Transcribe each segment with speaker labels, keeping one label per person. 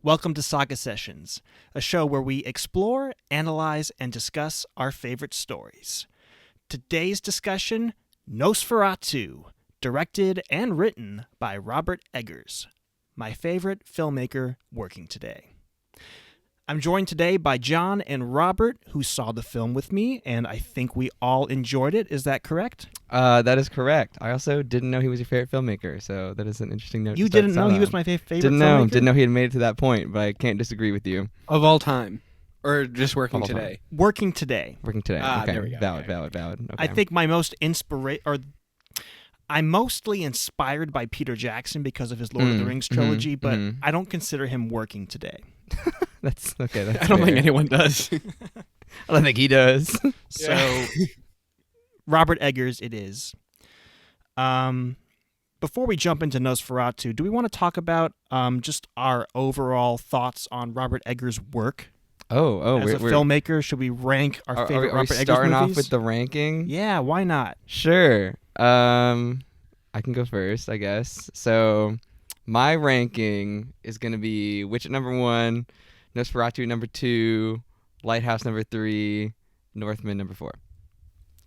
Speaker 1: Welcome to Saga Sessions, a show where we explore, analyze, and discuss our favorite stories. Today's discussion, Nosferatu, directed and written by Robert Eggers, my favorite filmmaker working today. I'm joined today by John and Robert, who saw the film with me, and I think we all enjoyed it. Is that correct?
Speaker 2: That is correct. I also didn't know he was your favorite filmmaker, so that is an interesting note.
Speaker 1: You didn't know he was my favorite
Speaker 2: Didn't
Speaker 1: filmmaker?
Speaker 2: Didn't know he had made it to that point, but I can't disagree with you.
Speaker 3: Of all time. Or just working today?
Speaker 1: Working today.
Speaker 2: Working today.
Speaker 3: Ah,
Speaker 2: okay.
Speaker 3: there we go.
Speaker 2: Valid. Okay.
Speaker 1: I think my most I'm mostly inspired by Peter Jackson because of his Lord of the Rings trilogy, but I don't consider him working today.
Speaker 2: That's okay. That's
Speaker 3: I don't
Speaker 2: fair.
Speaker 3: think anyone does.
Speaker 2: I don't think he does.
Speaker 1: So, Robert Eggers, it is. Before we jump into Nosferatu, do we want to talk about just our overall thoughts on Robert Eggers' work? As a filmmaker, should we rank our favorite Robert Eggers movies?
Speaker 2: Starting off with the ranking?
Speaker 1: Yeah, why not?
Speaker 2: Sure. I can go first, I guess. So, my ranking is going to be Witch at number 1, Nosferatu number 2, Lighthouse number 3, Northman number 4.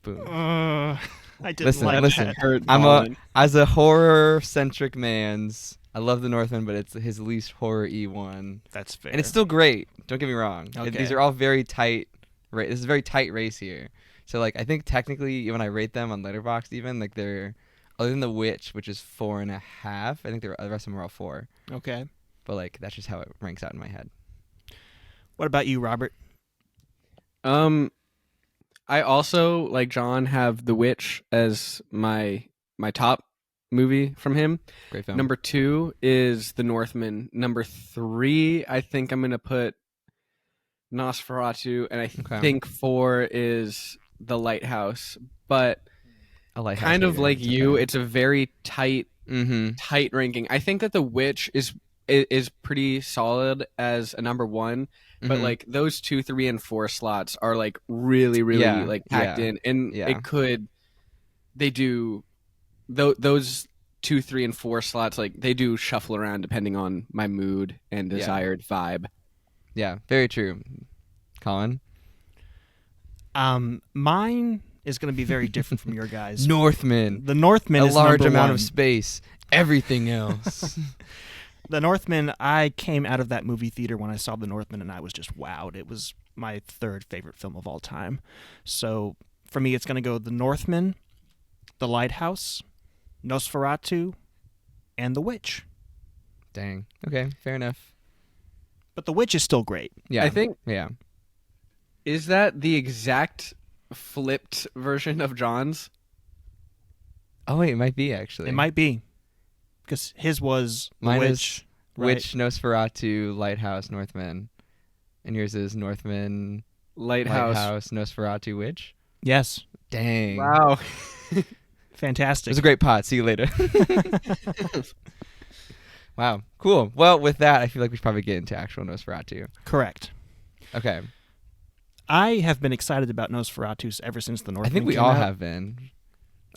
Speaker 2: Boom.
Speaker 1: I didn't
Speaker 2: Listen.
Speaker 1: that.
Speaker 2: As a horror-centric man's, I love the Northman, but it's his least horror-y one.
Speaker 1: That's fair.
Speaker 2: And it's still great. Don't get me wrong.
Speaker 1: Okay.
Speaker 2: These are all very tight. This is a very tight race here. So like, I think technically, when I rate them on Letterboxd, even like they're, other than the Witch, which is 4.5, I think the rest of them are all 4.
Speaker 1: Okay.
Speaker 2: But like, that's just how it ranks out in my head.
Speaker 1: What about you, Robert?
Speaker 3: I also, like John, have The Witch as my top movie from him.
Speaker 2: Great film.
Speaker 3: Number 2 is The Northman. Number 3, I think I'm going to put Nosferatu. And I think 4 is The Lighthouse. But kind of like you, it's a very tight ranking. I think that The Witch is pretty solid as a number 1. But like those 2, 3, and 4 slots are like really like packed in, and they do those 2, 3, and 4 slots, like they do shuffle around depending on my mood and desired vibe.
Speaker 2: Yeah, very true. Colin?
Speaker 1: Mine is going to be very different from your guys.
Speaker 2: Northman.
Speaker 1: The Northman is
Speaker 2: large
Speaker 1: number
Speaker 2: amount
Speaker 1: 1.
Speaker 2: of space. Everything else.
Speaker 1: The Northman, I came out of that movie theater when I saw The Northman, and I was just wowed. It was my 3rd favorite film of all time. So for me, it's going to go The Northman, The Lighthouse, Nosferatu, and The Witch.
Speaker 2: Dang. Okay, fair enough.
Speaker 1: But The Witch is still great.
Speaker 2: Yeah.
Speaker 3: I think.
Speaker 2: Yeah.
Speaker 3: Is that the exact flipped version of John's?
Speaker 2: Oh wait, it might be actually.
Speaker 1: It might be. Because his was
Speaker 2: Mine
Speaker 1: Witch.
Speaker 2: is Witch, Nosferatu, Lighthouse, Northman. And yours is Northman, Lighthouse, Nosferatu, Witch?
Speaker 1: Yes.
Speaker 2: Dang.
Speaker 3: Wow.
Speaker 1: Fantastic.
Speaker 2: It was a great pot. See you later. Wow. Cool. Well, with that, I feel like we should probably get into actual Nosferatu.
Speaker 1: Correct.
Speaker 2: Okay.
Speaker 1: I have been excited about Nosferatu ever since The Northman
Speaker 2: I think we
Speaker 1: came
Speaker 2: all
Speaker 1: out.
Speaker 2: have been.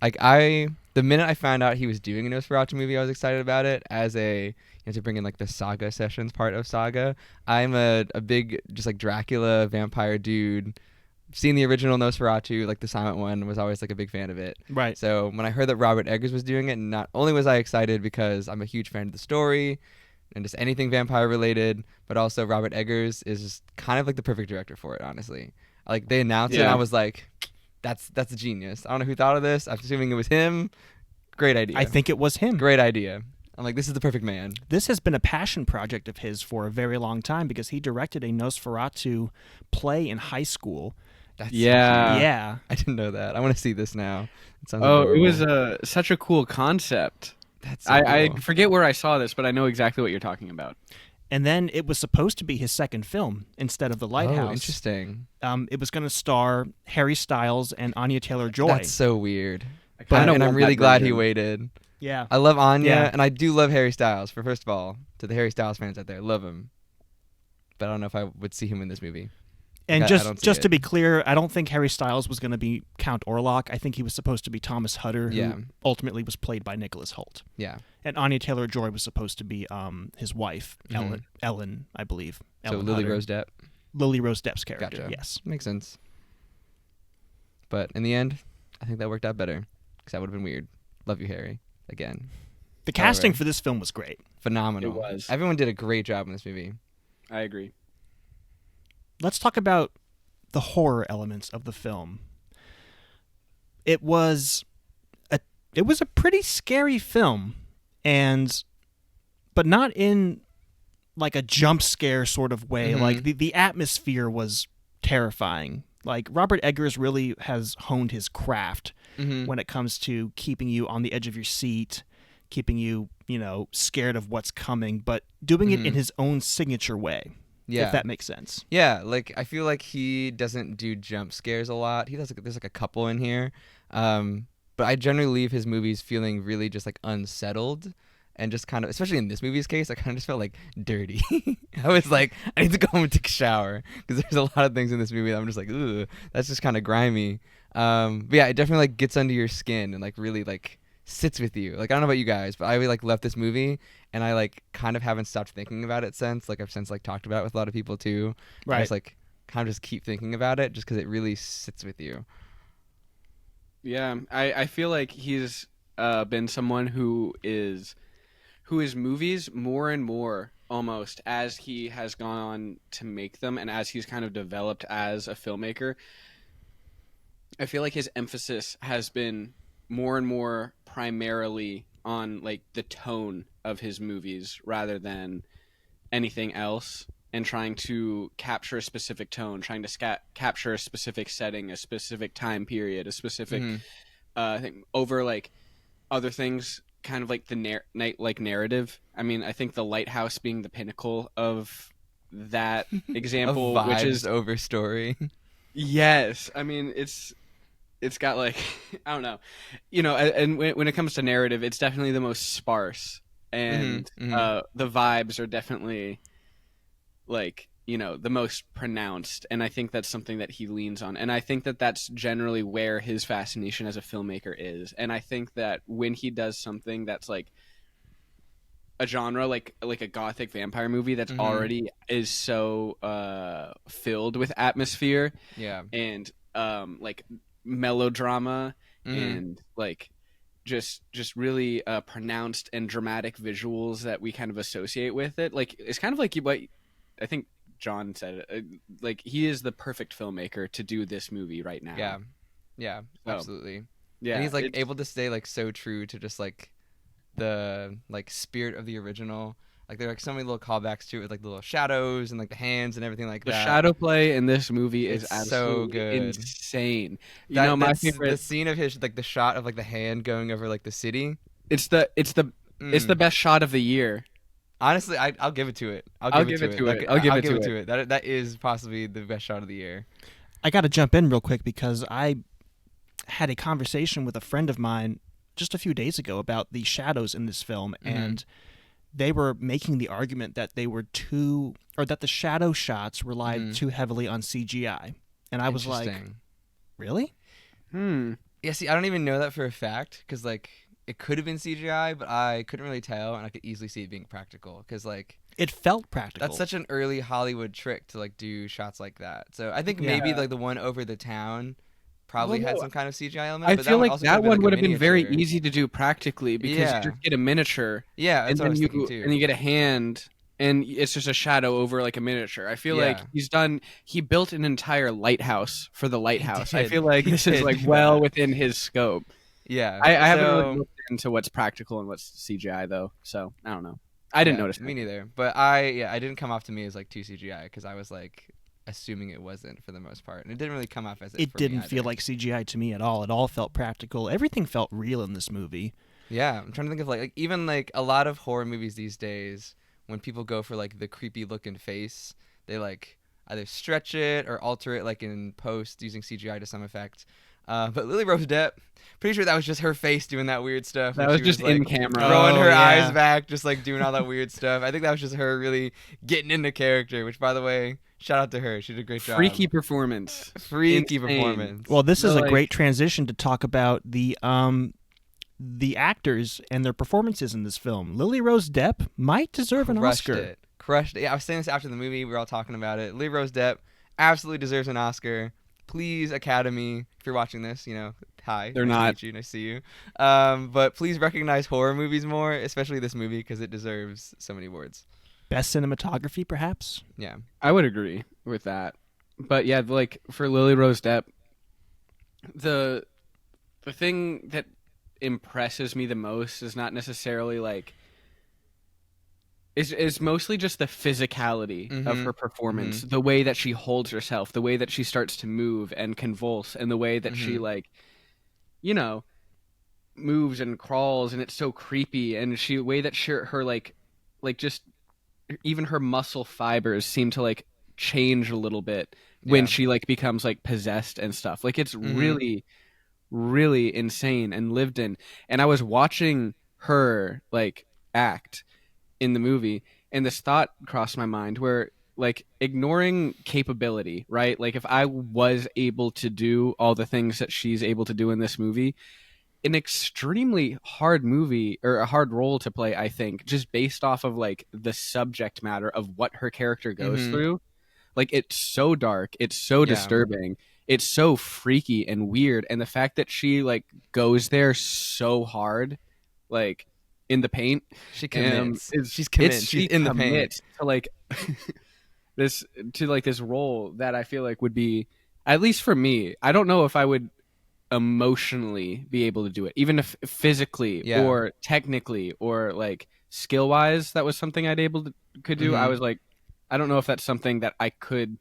Speaker 2: Like, the minute I found out he was doing a Nosferatu movie, I was excited about it as to bring in like the Saga Sessions part of Saga. I'm a big, just like Dracula vampire dude. Seen the original Nosferatu, like the silent one, was always like a big fan of it.
Speaker 1: Right.
Speaker 2: So when I heard that Robert Eggers was doing it, not only was I excited because I'm a huge fan of the story and just anything vampire related, but also Robert Eggers is just kind of like the perfect director for it, honestly. Like they announced it and I was like, that's a genius. I don't know who thought of this. I'm assuming it was him. Great idea.
Speaker 1: I think it was him.
Speaker 2: Great idea. I'm like, this is the perfect man.
Speaker 1: This has been a passion project of his for a very long time because he directed a Nosferatu play in high school.
Speaker 2: That's
Speaker 1: Yeah.
Speaker 2: I didn't know that. I want to see this now. It sounds
Speaker 3: it was such a cool concept.
Speaker 2: That's so
Speaker 3: I
Speaker 2: cool.
Speaker 3: forget where I saw this, but I know exactly what you're talking about.
Speaker 1: And then it was supposed to be his second film instead of The Lighthouse.
Speaker 2: Oh, interesting.
Speaker 1: It was going to star Harry Styles and Anya Taylor-Joy.
Speaker 2: That's so weird.
Speaker 3: And
Speaker 2: I'm really glad he waited.
Speaker 1: Yeah.
Speaker 2: I love Anya,
Speaker 1: Yeah.
Speaker 2: and I do love Harry Styles. First of all, to the Harry Styles fans out there, love him. But I don't know if I would see him in this movie.
Speaker 1: And
Speaker 2: I don't see
Speaker 1: just to
Speaker 2: it.
Speaker 1: be clear, I don't think Harry Styles was going to be Count Orlok. I think he was supposed to be Thomas Hutter, who ultimately was played by Nicholas Hoult.
Speaker 2: Yeah.
Speaker 1: And Anya Taylor-Joy was supposed to be his wife, Ellen, I believe.
Speaker 2: So
Speaker 1: Ellen
Speaker 2: Lily
Speaker 1: Hutter.
Speaker 2: Rose Depp.
Speaker 1: Lily Rose Depp's character,
Speaker 2: Gotcha.
Speaker 1: yes.
Speaker 2: Makes sense. But in the end, I think that worked out better because that would have been weird. Love you, Harry. Again.
Speaker 1: The casting for this film was great.
Speaker 2: Phenomenal.
Speaker 3: It was.
Speaker 2: Everyone did a great job in this movie.
Speaker 3: I agree.
Speaker 1: Let's talk about the horror elements of the film. It was a pretty scary film, but not in like a jump scare sort of way.
Speaker 2: Mm-hmm.
Speaker 1: Like the atmosphere was terrifying. Like Robert Eggers really has honed his craft when it comes to keeping you on the edge of your seat, keeping you, scared of what's coming, but doing it in his own signature way.
Speaker 2: Yeah.
Speaker 1: If that makes sense.
Speaker 2: Yeah, like I feel like he doesn't do jump scares a lot. There's like a couple in here. But I generally leave his movies feeling really just like unsettled and just kind of, especially in this movie's case, I kind of just felt like dirty. I was like, I need to go home and take a shower because there's a lot of things in this movie that I'm just like, ooh, that's just kind of grimy. But yeah, it definitely like gets under your skin and like really like sits with you. Like I don't know about you guys, but I really like left this movie and I like kind of haven't stopped thinking about it since. Like I've since like talked about it with a lot of people too.
Speaker 1: Right.
Speaker 2: I just like kind of just keep thinking about it just because it really sits with you.
Speaker 3: Yeah, I feel like he's been someone whose movies more and more almost as he has gone on to make them and as he's kind of developed as a filmmaker, I feel like his emphasis has been more and more primarily on like the tone of his movies rather than anything else, and trying to capture a specific tone, trying to capture a specific setting, a specific time period, a specific thing over like other things, kind of like the narrative. I mean, I think The Lighthouse being the pinnacle of that example,
Speaker 2: vibes
Speaker 3: which is
Speaker 2: over story.
Speaker 3: Yes, I mean it's got like I don't know, and when it comes to narrative, it's definitely the most sparse, and the vibes are definitely like the most pronounced, and I think that's something that he leans on, and I think that that's generally where his fascination as a filmmaker is, and I think that when he does something that's like a genre like a gothic vampire movie that's already is so filled with atmosphere, and like melodrama and like just really pronounced and dramatic visuals that we kind of associate with it. Like it's kind of like what I think John said, like he is the perfect filmmaker to do this movie right now.
Speaker 2: Yeah, absolutely.
Speaker 3: Yeah,
Speaker 2: and he's like able to stay like so true to just like the like spirit of the original. Like there are like so many little callbacks to it with like the little shadows and like the hands and everything like
Speaker 3: that. The
Speaker 2: that.
Speaker 3: shadow play in this movie is
Speaker 2: so good,
Speaker 3: insane.
Speaker 2: My favorite, the scene of his like the shot of like the hand going over like the city.
Speaker 3: It's the best shot of the year.
Speaker 2: Honestly, I'll give it to it. I'll give it to it. That is possibly the best shot of the year.
Speaker 1: I got to jump in real quick because I had a conversation with a friend of mine just a few days ago about the shadows in this film, and they were making the argument that they were that the shadow shots relied too heavily on CGI. And I was like, really?
Speaker 2: Yeah, see, I don't even know that for a fact because like it could have been CGI, but I couldn't really tell, and I could easily see it being practical because like
Speaker 1: it felt practical.
Speaker 2: That's such an early Hollywood trick to like do shots like that. So I think maybe like the one over the town probably had some kind of CGI element.
Speaker 3: I
Speaker 2: but
Speaker 3: feel like that one would have been very
Speaker 2: miniature.
Speaker 3: easy to do practically because you just get a miniature.
Speaker 2: Yeah, that's
Speaker 3: and
Speaker 2: what I was
Speaker 3: then
Speaker 2: thinking too.
Speaker 3: And you get a hand, and it's just a shadow over like a miniature. I feel like he built an entire lighthouse for the lighthouse. I feel like this is like well within his scope.
Speaker 2: Yeah,
Speaker 3: I haven't really looked into what's practical and what's CGI though, so I don't know. I didn't notice.
Speaker 2: Me neither. But I didn't come off to me as like too CGI because I was like assuming it wasn't for the most part, and it didn't really come off as it.
Speaker 1: It didn't feel like CGI to me at all. It all felt practical. Everything felt real in this movie.
Speaker 2: Yeah, I'm trying to think of like even like a lot of horror movies these days. When people go for like the creepy looking face, they like either stretch it or alter it like in post using CGI to some effect. But Lily Rose Depp, pretty sure that was just her face doing that weird stuff.
Speaker 3: That was just like, in camera.
Speaker 2: Throwing her eyes back, just like doing all that weird stuff. I think that was just her really getting into character, which, by the way, shout out to her. She did a great job.
Speaker 3: Freaky performance.
Speaker 2: Performance.
Speaker 1: Well, this is a great transition to talk about the actors and their performances in this film. Lily Rose Depp might deserve an Oscar.
Speaker 2: Crushed it. Yeah, I was saying this after the movie. We were all talking about it. Lily Rose Depp absolutely deserves an Oscar. Please, Academy, if you're watching this, hi.
Speaker 3: They're not.
Speaker 2: Nice to see you. But please recognize horror movies more, especially this movie, because it deserves so many awards.
Speaker 1: Best cinematography, perhaps?
Speaker 2: Yeah.
Speaker 3: I would agree with that. But yeah, like for Lily Rose Depp, the thing that impresses me the most is not necessarily like is mostly just the physicality of her performance, the way that she holds herself, the way that she starts to move and convulse, and the way that she moves and crawls, and it's so creepy, and the way that her like just even her muscle fibers seem to like change a little bit when she like becomes like possessed and stuff. Like it's really, really insane and lived in. And I was watching her like act in the movie, and this thought crossed my mind where like ignoring capability, right? Like if I was able to do all the things that she's able to do in this movie, an extremely hard movie or a hard role to play, I think, just based off of like the subject matter of what her character goes through. Like it's so dark, it's so disturbing, it's so freaky and weird, and the fact that she like goes there so hard, like in the paint,
Speaker 2: she commits. She's in the paint
Speaker 3: to like this role that I feel like would be, at least for me, I don't know if I would emotionally be able to do it, even if physically or technically or like skill wise that was something could do. I was like, I don't know if that's something that I could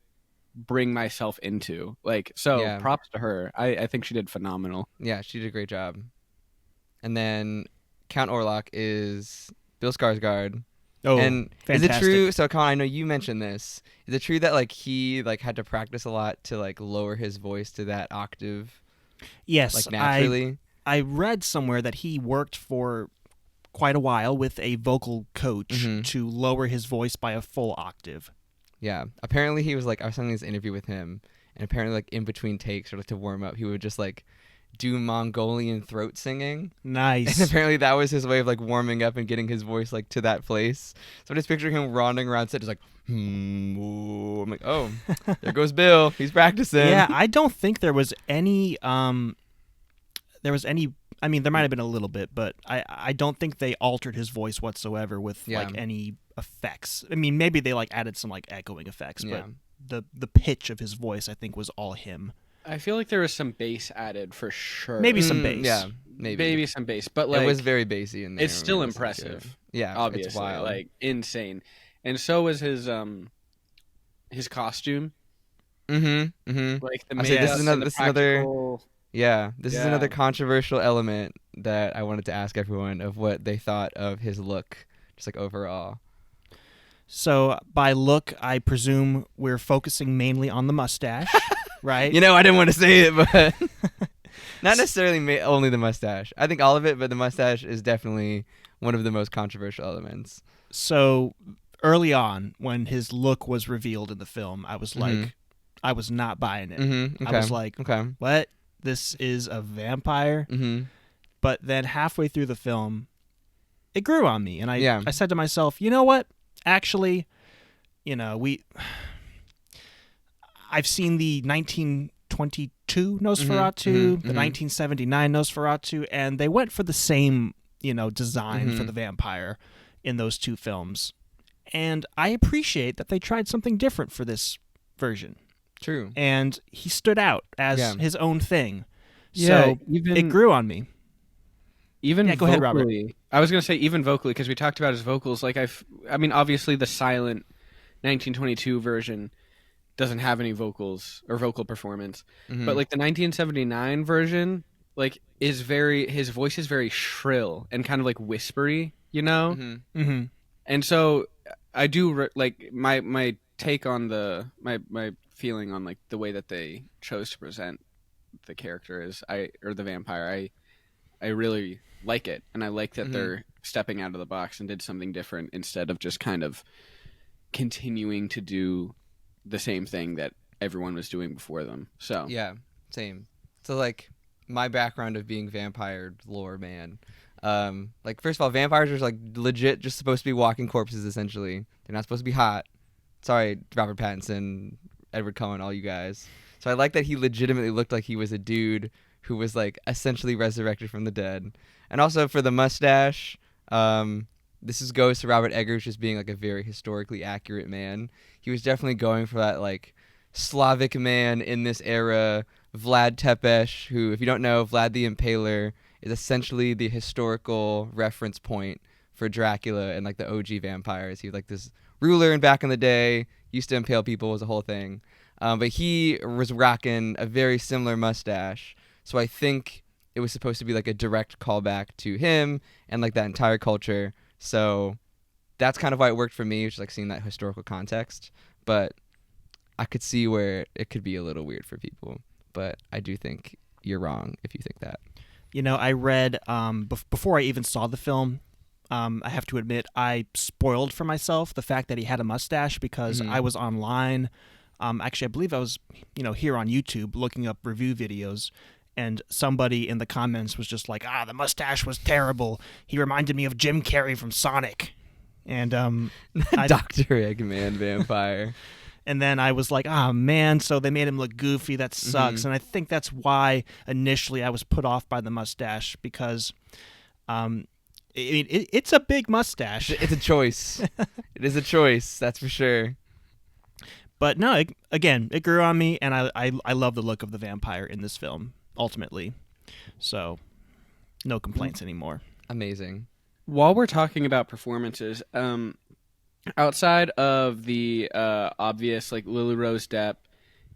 Speaker 3: bring myself into. Like, so props to her. I think she did phenomenal.
Speaker 2: Yeah, she did a great job. And then Count Orlok is Bill Skarsgård.
Speaker 1: Oh,
Speaker 2: and
Speaker 1: fantastic.
Speaker 2: Is it true? So, Colin, I know you mentioned this. Is it true that like he like had to practice a lot to like lower his voice to that octave?
Speaker 1: Yes,
Speaker 2: like naturally.
Speaker 1: I read somewhere that he worked for quite a while with a vocal coach to lower his voice by a full octave.
Speaker 2: Yeah, apparently he was like, I was having this interview with him, and apparently like in between takes or like to warm up, he would just like do Mongolian throat singing.
Speaker 1: Nice.
Speaker 2: And apparently that was his way of like warming up and getting his voice like to that place. So I'm just picturing him wandering around set just like, ooh. I'm like, oh, there goes Bill. He's practicing.
Speaker 1: Yeah, I don't think there was any I mean, there might have been a little bit, but I don't think they altered his voice whatsoever with like any effects. I mean, maybe they like added some like echoing effects, but the pitch of his voice I think was all him.
Speaker 3: I feel like there was some bass added for sure.
Speaker 1: Maybe some bass.
Speaker 2: Yeah, maybe
Speaker 3: some bass, but like
Speaker 2: it was very bassy in there.
Speaker 3: It's still impressive.
Speaker 2: Yeah,
Speaker 3: obviously,
Speaker 2: it's wild.
Speaker 3: like insane. And so was his costume. Like the makeup,
Speaker 2: this is another. Yeah, this is another controversial element that I wanted to ask everyone of what they thought of his look, just like overall.
Speaker 1: So by look, I presume we're focusing mainly on the mustache, right?
Speaker 2: I didn't want to say it, but not necessarily only the mustache. I think all of it, but the mustache is definitely one of the most controversial elements.
Speaker 1: So early on, when his look was revealed in the film, I was like, I was not buying it.
Speaker 2: Okay.
Speaker 1: I was like, what? This is a vampire? But then halfway through the film, it grew on me. And I said to myself, you know what? Actually, I've seen the 1922 Nosferatu, the 1979 Nosferatu, and they went for the same, design for the vampire in those two films. And I appreciate that they tried something different for this version.
Speaker 2: True.
Speaker 1: And he stood out as his own thing.
Speaker 3: Yeah,
Speaker 1: so it grew on me.
Speaker 3: Even
Speaker 1: go ahead, Robert.
Speaker 3: I was going to say even vocally, because we talked about his vocals. Like I mean, obviously the silent 1922 version doesn't have any vocals or vocal performance, but like the 1979 version, like his voice is very shrill and kind of like whispery, And so I do like my take on my feeling on like the way that they chose to present the character is, or the vampire. I really like it, and I like that they're stepping out of the box and did something different instead of just kind of continuing to do the same thing that everyone was doing before them. So
Speaker 2: yeah, same. So like my background of being vampire lore man. Like first of all, vampires are like legit just supposed to be walking corpses essentially. They're not supposed to be hot. Sorry, Robert Pattinson, Edward Cullen, all you guys. So I like that he legitimately looked like he was a dude who was like essentially resurrected from the dead. And also for the mustache, this goes to Robert Eggers just being like a very historically accurate man. He was definitely going for that like Slavic man in this era, Vlad Tepes, who, if you don't know, Vlad the Impaler is essentially the historical reference point for Dracula and like the OG vampires. He was like this ruler in back in the day, used to impale people, was a whole thing. But he was rocking a very similar mustache. So I think it was supposed to be like a direct callback to him and like that entire culture. So that's kind of why it worked for me, just like seeing that historical context. But I could see where it could be a little weird for people. But I do think you're wrong if you think that.
Speaker 1: You know, I read before I even saw the film, I have to admit, I spoiled for myself the fact that he had a mustache because I was online. Actually, I believe I was, here on YouTube looking up review videos, and somebody in the comments was just like, the mustache was terrible. He reminded me of Jim Carrey from Sonic. And
Speaker 2: Dr. Eggman vampire.
Speaker 1: And then I was like, man, so they made him look goofy. That sucks. And I think that's why initially I was put off by the mustache because it's a big mustache.
Speaker 2: It's a choice. It is a choice, that's for sure.
Speaker 1: But no, it grew on me, and I love the look of the vampire in this film, ultimately. So, no complaints anymore.
Speaker 2: Amazing.
Speaker 3: While we're talking about performances, outside of the obvious like Lily Rose Depp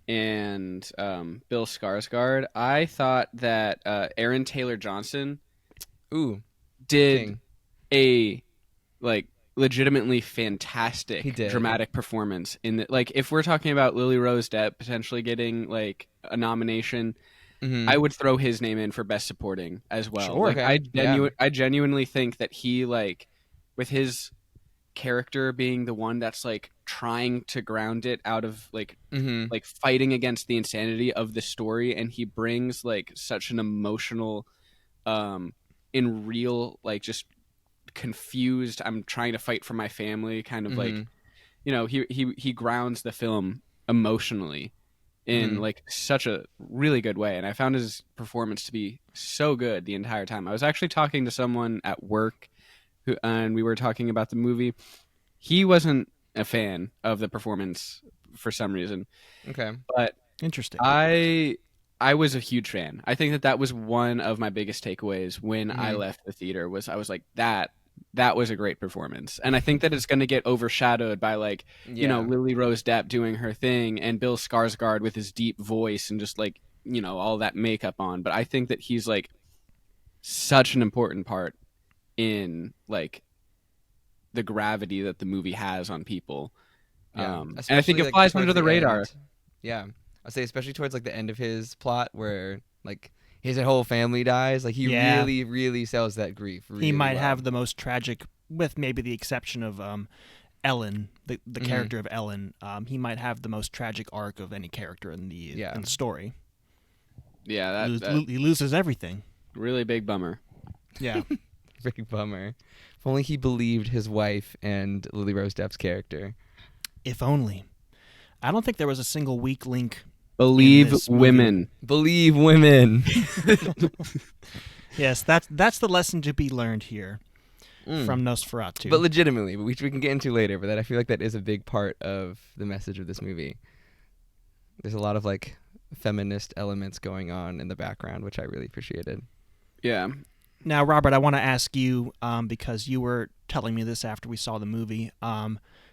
Speaker 3: and Bill Skarsgård, I thought that Aaron Taylor Johnson did
Speaker 2: King.
Speaker 3: a like legitimately fantastic dramatic performance in the, like if we're talking about Lily Rose Depp potentially getting like a nomination, I would throw his name in for best supporting as well.
Speaker 1: Sure,
Speaker 3: like I genuinely think that he like with his character being the one that's like trying to ground it out of like like fighting against the insanity of the story, and he brings like such an emotional in real like just confused I'm trying to fight for my family kind of like he grounds the film emotionally in like such a really good way, and I found his performance to be so good the entire time. I was actually talking to someone at work and we were talking about the movie. He wasn't a fan of the performance for some reason.
Speaker 2: Okay.
Speaker 3: But
Speaker 1: interesting.
Speaker 3: I was a huge fan. I think that was one of my biggest takeaways when I left the theater was I was like, that was a great performance. And I think that it's going to get overshadowed by like, Lily Rose Depp doing her thing and Bill Skarsgård with his deep voice and just like, all that makeup on. But I think that he's like such an important part in like the gravity that the movie has on people. And I think it flies under the radar.
Speaker 2: Yeah. I'd say especially towards like the end of his plot where like his whole family dies. Like he really, really sells that grief. Really
Speaker 1: he might
Speaker 2: well.
Speaker 1: have the most tragic, with maybe the exception of Ellen, the character of Ellen. He might have the most tragic arc of any character in the story.
Speaker 3: Yeah,
Speaker 1: he loses everything.
Speaker 3: Really big bummer.
Speaker 1: Yeah.
Speaker 2: Big bummer. If only he believed his wife and Lily Rose Depp's character.
Speaker 1: If only. I don't think there was a single weak link.
Speaker 3: Believe women.
Speaker 2: Believe women.
Speaker 1: Yes, that's the lesson to be learned here from Nosferatu.
Speaker 2: But legitimately, which we can get into later, but I feel like that is a big part of the message of this movie. There's a lot of like feminist elements going on in the background, which I really appreciated.
Speaker 3: Yeah.
Speaker 1: Now, Robert, I want to ask you, because you were telling me this after we saw the movie,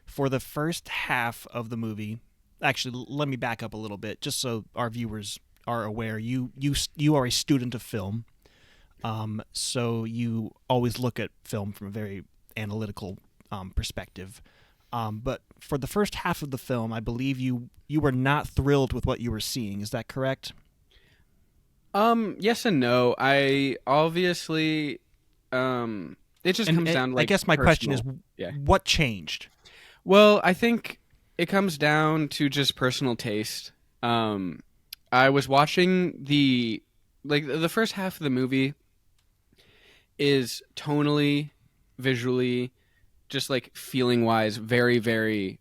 Speaker 1: for the first half of the movie, actually, let me back up a little bit, just so our viewers are aware. You are a student of film, so you always look at film from a very analytical perspective. But for the first half of the film, I believe you were not thrilled with what you were seeing. Is that correct?
Speaker 3: Yes and no. I obviously, it just comes down to, like,
Speaker 1: I guess my question is,
Speaker 3: yeah.
Speaker 1: what changed?
Speaker 3: Well, I think it comes down to just personal taste. I was watching the first half of the movie is tonally, visually, just like feeling wise, very, very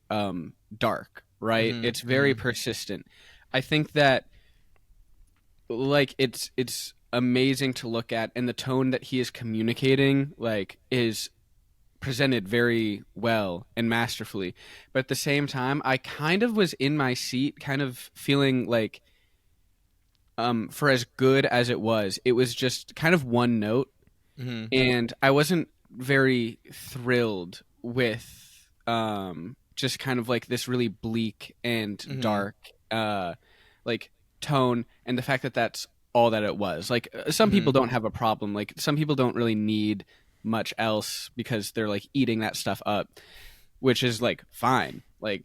Speaker 3: dark, right? It's very persistent. I think that, like, it's amazing to look at, and the tone that he is communicating, like, is presented very well and masterfully. But at the same time, I kind of was in my seat, kind of feeling like, for as good as it was just kind of one note, and I wasn't very thrilled with just kind of like this really bleak and dark like tone, and the fact that that's all that it was. Like, some people don't have a problem. Like, some people don't really need much else because they're like eating that stuff up, which is like fine. Like,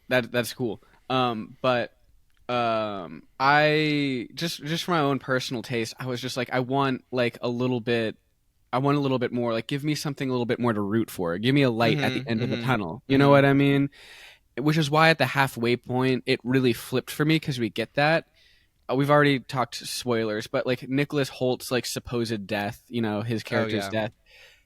Speaker 3: that's cool. But I just for my own personal taste, I was just like, I want a little bit more. Like, give me something a little bit more to root for. Give me a light at the end of the tunnel. You know what I mean? Which is why at the halfway point it really flipped for me, because we get that. We've already talked spoilers, but like Nicholas Holt's like supposed death, his character's death,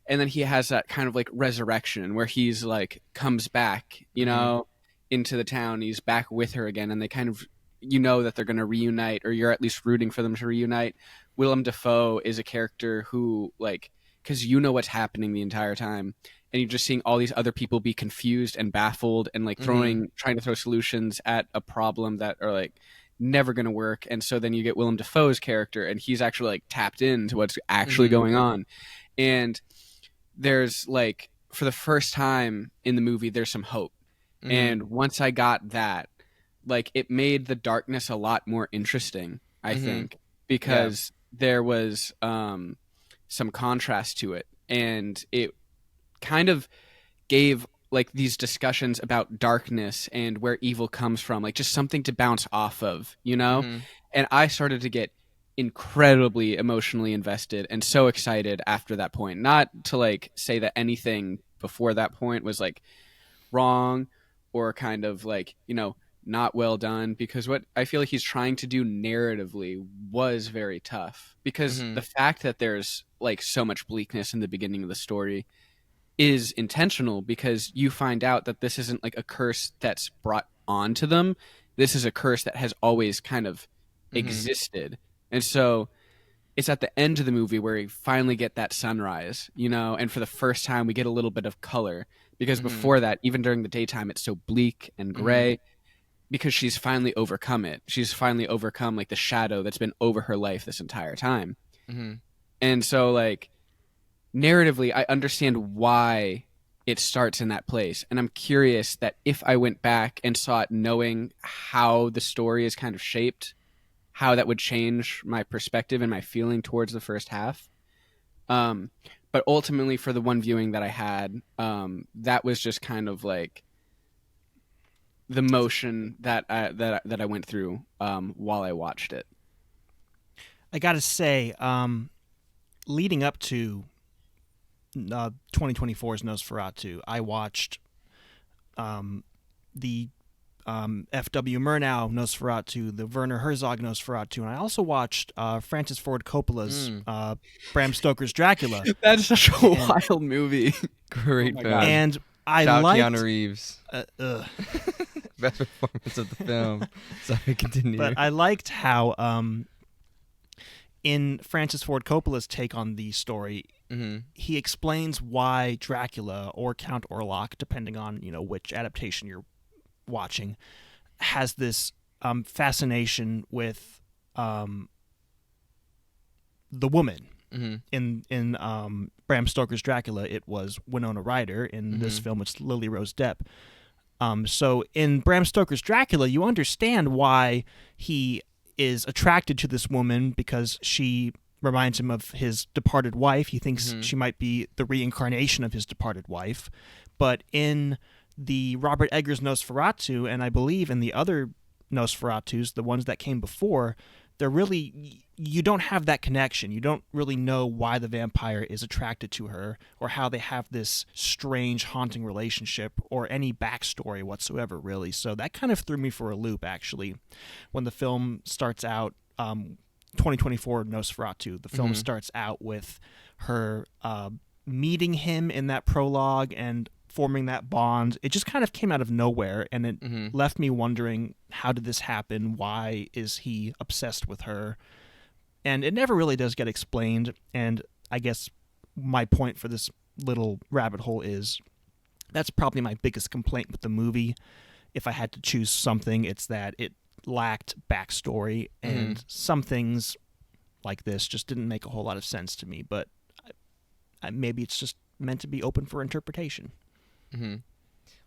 Speaker 3: and then he has that kind of like resurrection where he's like comes back, into the town. He's back with her again, and they kind of, that they're going to reunite, or you're at least rooting for them to reunite. Willem Dafoe is a character who, like, because what's happening the entire time, and you're just seeing all these other people be confused and baffled and like trying to throw solutions at a problem that are like never going to work. And so then you get Willem Dafoe's character, and he's actually like tapped into what's actually going on. And there's like, for the first time in the movie, there's some hope. And once I got that, like, it made the darkness a lot more interesting, I think, because there was some contrast to it, and it kind of gave like these discussions about darkness and where evil comes from, like just something to bounce off of, And I started to get incredibly emotionally invested and so excited after that point. Not to like say that anything before that point was like wrong or kind of like, not well done, because what I feel like he's trying to do narratively was very tough, because the fact that there's like so much bleakness in the beginning of the story is intentional, because you find out that this isn't like a curse that's brought onto them. This is a curse that has always kind of existed. And so it's at the end of the movie where we finally get that sunrise, and for the first time we get a little bit of color, because before that, even during the daytime, it's so bleak and gray, because she's finally overcome it. She's finally overcome like the shadow that's been over her life this entire time. And so like narratively, I understand why it starts in that place. And I'm curious that if I went back and saw it knowing how the story is kind of shaped, how that would change my perspective and my feeling towards the first half. But ultimately, for the one viewing that I had, that was just kind of like the motion that I went through while I watched it.
Speaker 1: I gotta say, leading up to 2024's Nosferatu, I watched the F.W. Murnau Nosferatu, the Werner Herzog Nosferatu, and I also watched Francis Ford Coppola's Bram Stoker's Dracula.
Speaker 3: That's such a wild movie.
Speaker 2: Great film.
Speaker 1: And I liked
Speaker 2: Keanu Reeves. Best performance of the film. Sorry, continue.
Speaker 1: But I liked how in Francis Ford Coppola's take on the story, he explains why Dracula or Count Orlok, depending on which adaptation you're watching, has this fascination with the woman. In Bram Stoker's Dracula, it was Winona Ryder. In this film, it's Lily Rose Depp. So in Bram Stoker's Dracula, you understand why he is attracted to this woman, because she reminds him of his departed wife. He thinks she might be the reincarnation of his departed wife. But in the Robert Eggers Nosferatu, and I believe in the other Nosferatus, the ones that came before, they're really, you don't have that connection. You don't really know why the vampire is attracted to her or how they have this strange, haunting relationship or any backstory whatsoever, really. So that kind of threw me for a loop, actually. When the film starts out, 2024 Nosferatu, the film starts out with her meeting him in that prologue and forming that bond. It just kind of came out of nowhere, and it left me wondering, how did this happen? Why is he obsessed with her? And it never really does get explained, and I guess my point for this little rabbit hole is that's probably my biggest complaint with the movie. If I had to choose something, it's that it lacked backstory, and some things like this just didn't make a whole lot of sense to me, but maybe it's just meant to be open for interpretation.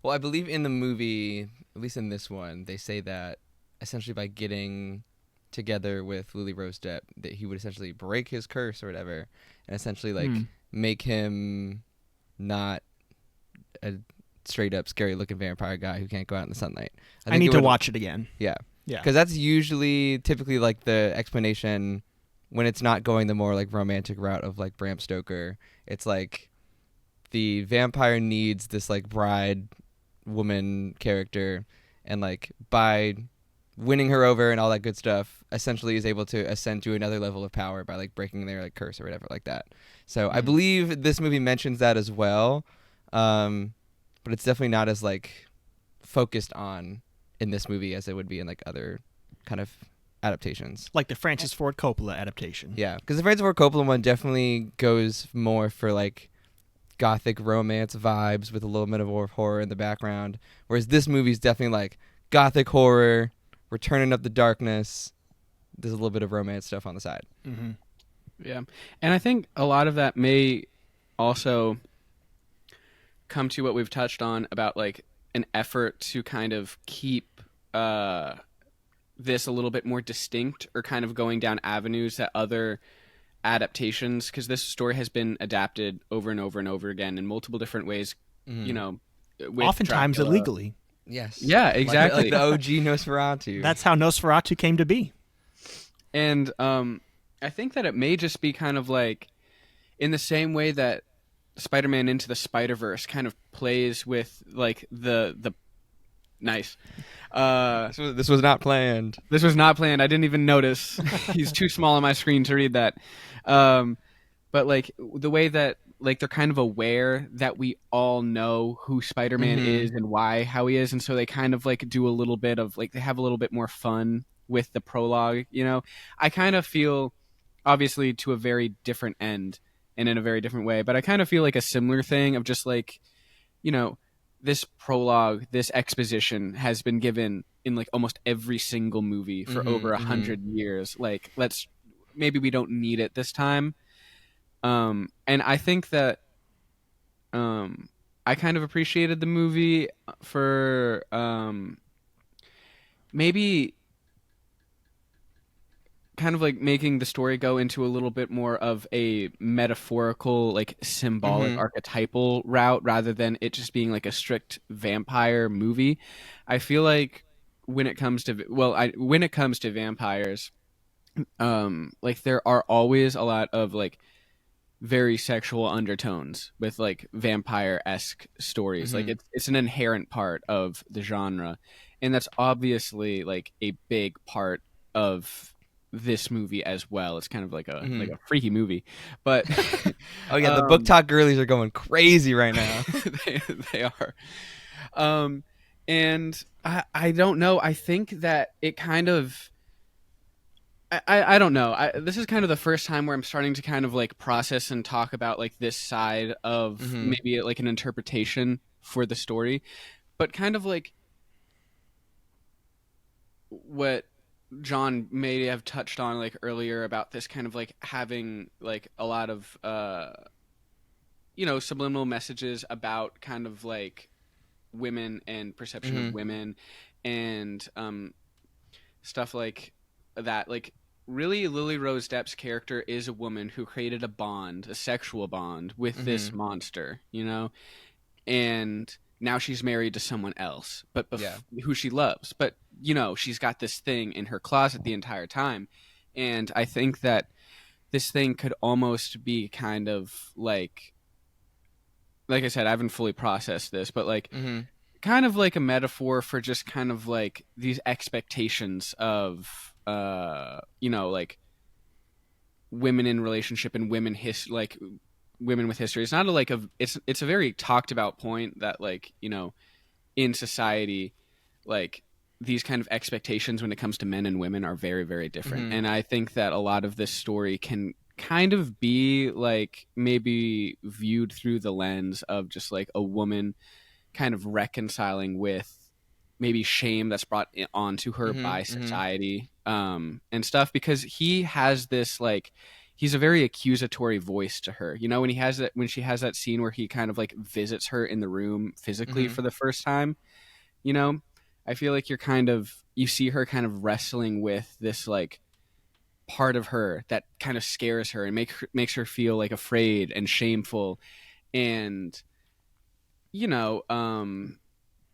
Speaker 2: Well, I believe in the movie, at least in this one, they say that essentially by getting together with Lily Rose Depp, that he would essentially break his curse or whatever, and essentially like make him not a straight up scary looking vampire guy who can't go out in the sunlight.
Speaker 1: I need to watch it again.
Speaker 2: Yeah. Because that's typically like the explanation when it's not going the more like romantic route of like Bram Stoker. It's like the vampire needs this like bride woman character, and like by winning her over and all that good stuff, essentially is able to ascend to another level of power by like breaking their like curse or whatever like that. So I believe this movie mentions that as well, but it's definitely not as like focused on in this movie as it would be in like other kind of adaptations,
Speaker 1: like the Francis Ford Coppola adaptation.
Speaker 2: Yeah, because the Francis Ford Coppola one definitely goes more for like gothic romance vibes with a little bit of horror in the background, whereas this movie's definitely like gothic horror, we're turning up the darkness, there's a little bit of romance stuff on the side.
Speaker 3: Yeah, and I think a lot of that may also come to what we've touched on about like an effort to kind of keep this a little bit more distinct, or kind of going down avenues that other adaptations, because this story has been adapted over and over and over again in multiple different ways, you know, with
Speaker 1: oftentimes
Speaker 3: Dracula.
Speaker 1: Illegally.
Speaker 3: Yes. Yeah, exactly.
Speaker 2: Like the OG Nosferatu.
Speaker 1: That's how Nosferatu came to be.
Speaker 3: And I think that it may just be kind of like in the same way that Spider-Man Into the Spider-Verse kind of plays with like the nice.
Speaker 2: This was not planned.
Speaker 3: This was not planned. I didn't even notice. He's too small on my screen to read that. But like the way that like they're kind of aware that we all know who Spider-Man is and how he is, and so they kind of like do a little bit of like, they have a little bit more fun with the prologue, you know. I kind of feel, obviously to a very different end and in a very different way, but I kind of feel like a similar thing of just like, you know, this prologue, this exposition has been given in like almost every single movie for over 100 years. Like, maybe we don't need it this time. And I think that I kind of appreciated the movie for maybe kind of like making the story go into a little bit more of a metaphorical, like symbolic, archetypal route, rather than it just being like a strict vampire movie. I feel like when it comes to vampires, like there are always a lot of like very sexual undertones with like vampire-esque stories. Like it's an inherent part of the genre, and that's obviously like a big part of this movie as well. It's kind of like a freaky movie, but
Speaker 2: oh yeah, the book talk girlies are going crazy right now.
Speaker 3: they are. And I don't know. I think that it kind of, I don't know. This is kind of the first time where I'm starting to kind of like process and talk about like this side of maybe like an interpretation for the story, but kind of like what John may have touched on like earlier about this kind of like having like a lot of subliminal messages about kind of like women and perception of women and stuff like that. Like, really, Lily Rose Depp's character is a woman who created a sexual bond with this monster, you know, and now she's married to someone else, but who she loves. But, you know, she's got this thing in her closet the entire time. And I think that this thing could almost be kind of like I said, I haven't fully processed this, but like kind of like a metaphor for just kind of like these expectations of like women in relationship and women women with history. It's not it's a very talked about point that like, in society, like these kind of expectations when it comes to men and women are very, very different. And I think that a lot of this story can kind of be like maybe viewed through the lens of just like a woman kind of reconciling with maybe shame that's brought onto her by society, and stuff, because he has this like he's a very accusatory voice to her, when she has that scene where he kind of like visits her in the room physically for the first time. I feel like you see her kind of wrestling with this like part of her that kind of scares her and makes her feel like afraid and shameful, and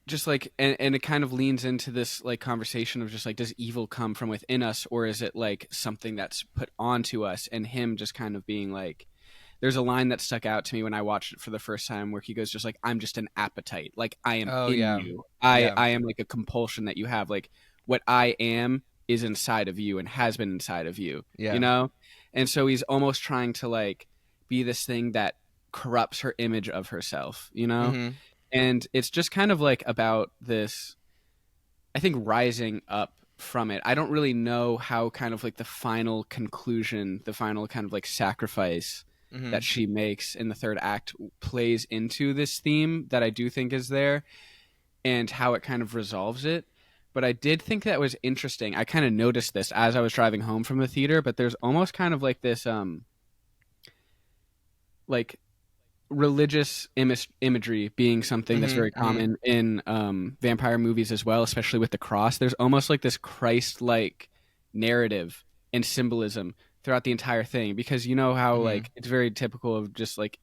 Speaker 3: just like and it kind of leans into this like conversation of just like, does evil come from within us, or is it like something that's put onto us? And him just kind of being like, there's a line that stuck out to me when I watched it for the first time where he goes just like, I'm just an appetite, like I am you. I am like a compulsion that you have, like what I am is inside of you and has been inside of you. And so he's almost trying to like be this thing that corrupts her image of herself, and it's just kind of like about this, I think, rising up from it. I don't really know how kind of like the final conclusion, the final kind of like sacrifice that she makes in the third act plays into this theme that I do think is there, and how it kind of resolves it. But I did think that was interesting. I kind of noticed this as I was driving home from the theater, but there's almost kind of like this like religious imagery being something that's very common in vampire movies as well, especially with the cross. There's almost like this Christ-like narrative and symbolism throughout the entire thing, because how like it's very typical of just like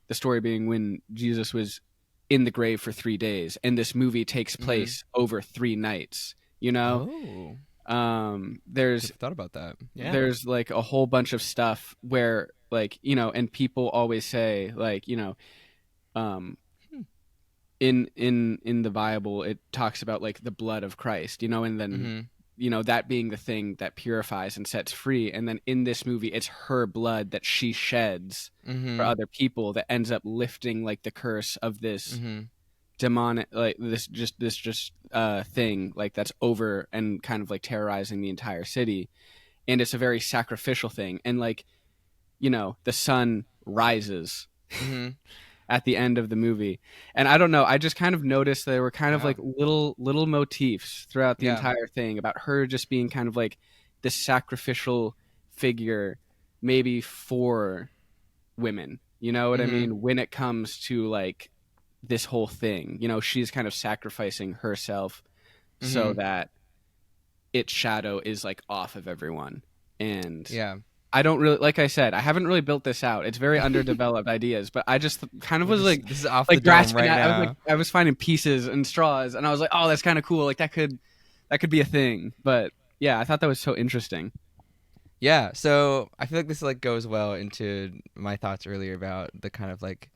Speaker 3: the story being when Jesus was in the grave for 3 days, and this movie takes place over 3 nights. There's
Speaker 2: thought about that.
Speaker 3: There's like a whole bunch of stuff where like, and people always say like, in the Bible it talks about like the blood of Christ, and then that being the thing that purifies and sets free. And then in this movie it's her blood that she sheds for other people that ends up lifting like the curse of this demonic, like this thing like that's over and kind of like terrorizing the entire city. And it's a very sacrificial thing, and like the sun rises at the end of the movie. And I don't know, I just kind of noticed there were kind of like little motifs throughout the entire thing about her just being kind of like this sacrificial figure, maybe for women, you know what I mean, when it comes to like this whole thing. She's kind of sacrificing herself so that its shadow is like off of everyone. And I don't really, like I said, I haven't really built this out. It's very underdeveloped ideas, but I just kind of was like,
Speaker 2: this is off
Speaker 3: like
Speaker 2: the dome
Speaker 3: grasping
Speaker 2: right
Speaker 3: at,
Speaker 2: now.
Speaker 3: I was finding pieces and straws, and I was like, oh, that's kind of cool. Like that could be a thing. But yeah, I thought that was so interesting.
Speaker 2: Yeah, so I feel like this like goes well into my thoughts earlier about the kind of like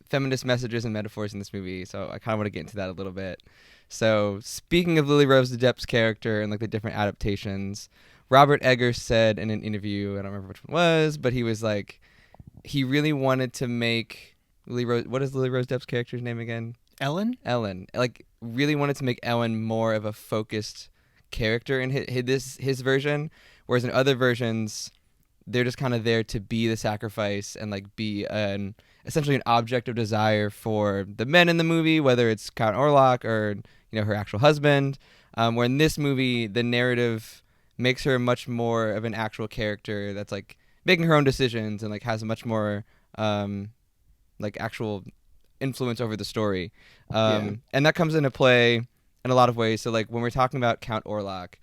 Speaker 2: feminist messages and metaphors in this movie. So I kind of want to get into that a little bit. So speaking of Lily Rose Depp's character and like the different adaptations, Robert Eggers said in an interview, I don't remember which one it was, but he was like, he really wanted to make Lily Rose, what is Lily Rose Depp's character's name again?
Speaker 1: Ellen,
Speaker 2: like really wanted to make Ellen more of a focused character in his version, whereas in other versions, they're just kind of there to be the sacrifice and like be essentially an object of desire for the men in the movie, whether it's Count Orlok or her actual husband. Where in this movie, the narrative makes her much more of an actual character that's like making her own decisions and like has a much more like actual influence over the story. And that comes into play in a lot of ways. So like when we're talking about Count Orlok,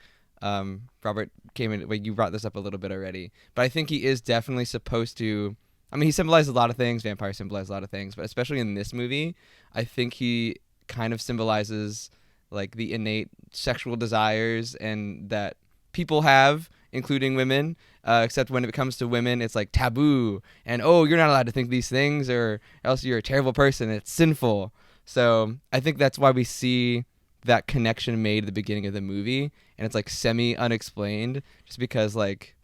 Speaker 2: Robert came in, well, you brought this up a little bit already, but I think he is definitely supposed to, I mean, he symbolizes a lot of things, vampires symbolize a lot of things, but especially in this movie, I think he kind of symbolizes like the innate sexual desires and that people have including women, except when it comes to women, it's like taboo, and oh, you're not allowed to think these things, or else you're a terrible person. It's sinful. So I think that's why we see that connection made at the beginning of the movie, and it's like semi-unexplained, just because like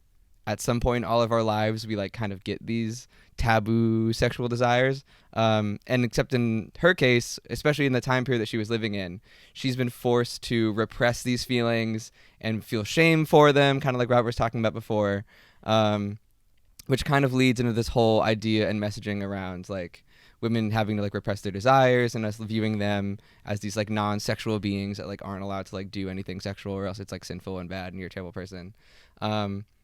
Speaker 2: at some point in all of our lives we like kind of get these taboo sexual desires, and except in her case, especially in the time period that she was living in, she's been forced to repress these feelings and feel shame for them, kind of like Robert was talking about before, which kind of leads into this whole idea and messaging around like women having to like repress their desires, and us viewing them as these like non-sexual beings that like aren't allowed to like do anything sexual, or else it's like sinful and bad and you're a terrible person.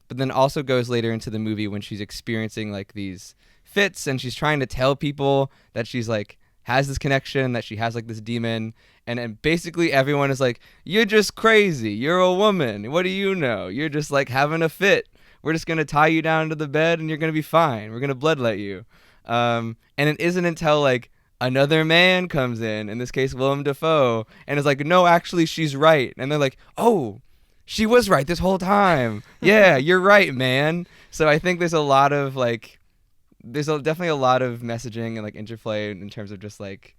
Speaker 2: But then also goes later into the movie when she's experiencing like these fits, and she's trying to tell people that she's like has this connection, that she has like this demon, and basically everyone is like, you're just crazy, you're a woman, what do you know, you're just like having a fit, we're just gonna tie you down to the bed and you're gonna be fine, we're gonna bloodlet you. And it isn't until like another man comes in this case Willem Dafoe, and is like, no, actually she's right, and they're like, oh, she was right this whole time. Yeah, you're right, man. So I think there's a lot of like, definitely a lot of messaging and like interplay in terms of just like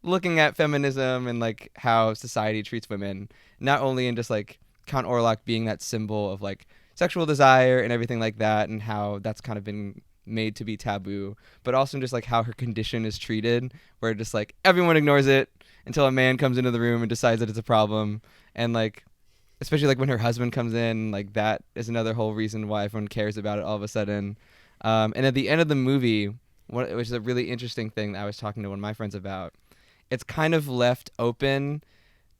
Speaker 2: looking at feminism and like how society treats women, not only in just like Count Orlok being that symbol of like sexual desire and everything like that, and how that's kind of been made to be taboo, but also just like how her condition is treated, where just like everyone ignores it until a man comes into the room and decides that it's a problem, and like especially like when her husband comes in, like that is another whole reason why everyone cares about it all of a sudden. And at the end of the movie, which is a really interesting thing that I was talking to one of my friends about, it's kind of left open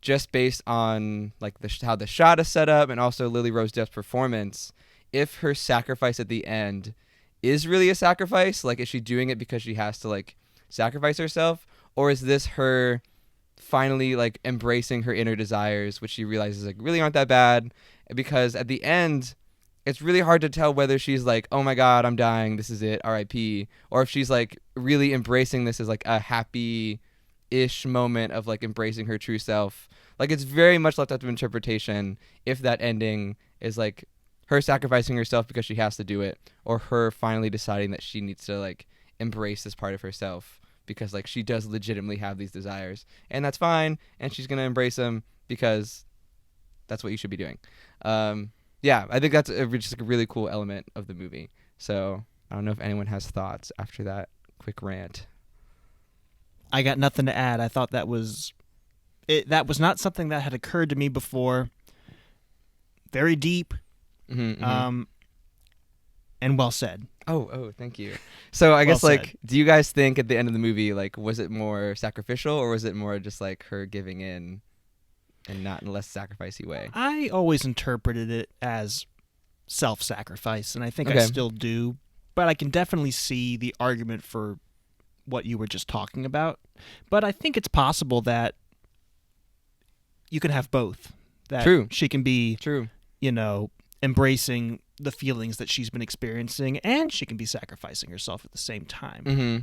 Speaker 2: just based on like how the shot is set up, and also Lily Rose Depp's performance, if her sacrifice at the end is really a sacrifice. Like, is she doing it because she has to like sacrifice herself, or is this her finally like embracing her inner desires, which she realizes like really aren't that bad? Because at the end, it's really hard to tell whether she's like, oh my god, I'm dying, this is it, R.I.P., or if she's like really embracing this as like a happy-ish moment of like embracing her true self. Like, it's very much left up to interpretation if that ending is like her sacrificing herself because she has to do it, or her finally deciding that she needs to like embrace this part of herself because like she does legitimately have these desires, and that's fine, and she's gonna embrace them because that's what you should be doing. Yeah, I think that's just like a really cool element of the movie. So I don't know if anyone has thoughts after that quick rant.
Speaker 1: I got nothing to add. I thought that was not something that had occurred to me before. Very deep, and well said.
Speaker 2: Oh, thank you. So I guess like, do you guys think at the end of the movie, like, was it more sacrificial, or was it more just like her giving in and not in a less sacrificey way?
Speaker 1: I always interpreted it as self-sacrifice, and I think I still do, but I can definitely see the argument for what you were just talking about. But I think it's possible that you can have both. That
Speaker 2: True.
Speaker 1: She can be,
Speaker 2: True,
Speaker 1: embracing the feelings that she's been experiencing, and she can be sacrificing herself at the same time.
Speaker 2: Mm-hmm.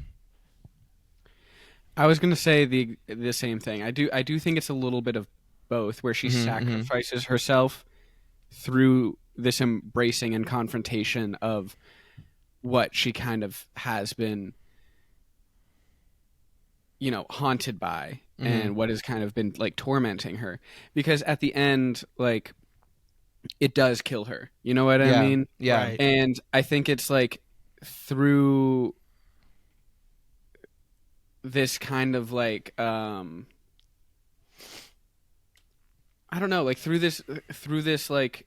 Speaker 3: I was going to say the same thing. I do think it's a little bit of both, where she sacrifices herself through this embracing and confrontation of what she kind of has been, haunted by, and what has kind of been like tormenting her. Because at the end, like, it does kill her. You know what I mean?
Speaker 2: Yeah.
Speaker 1: Right.
Speaker 3: And I think it's like through this kind of like I don't know, like through this like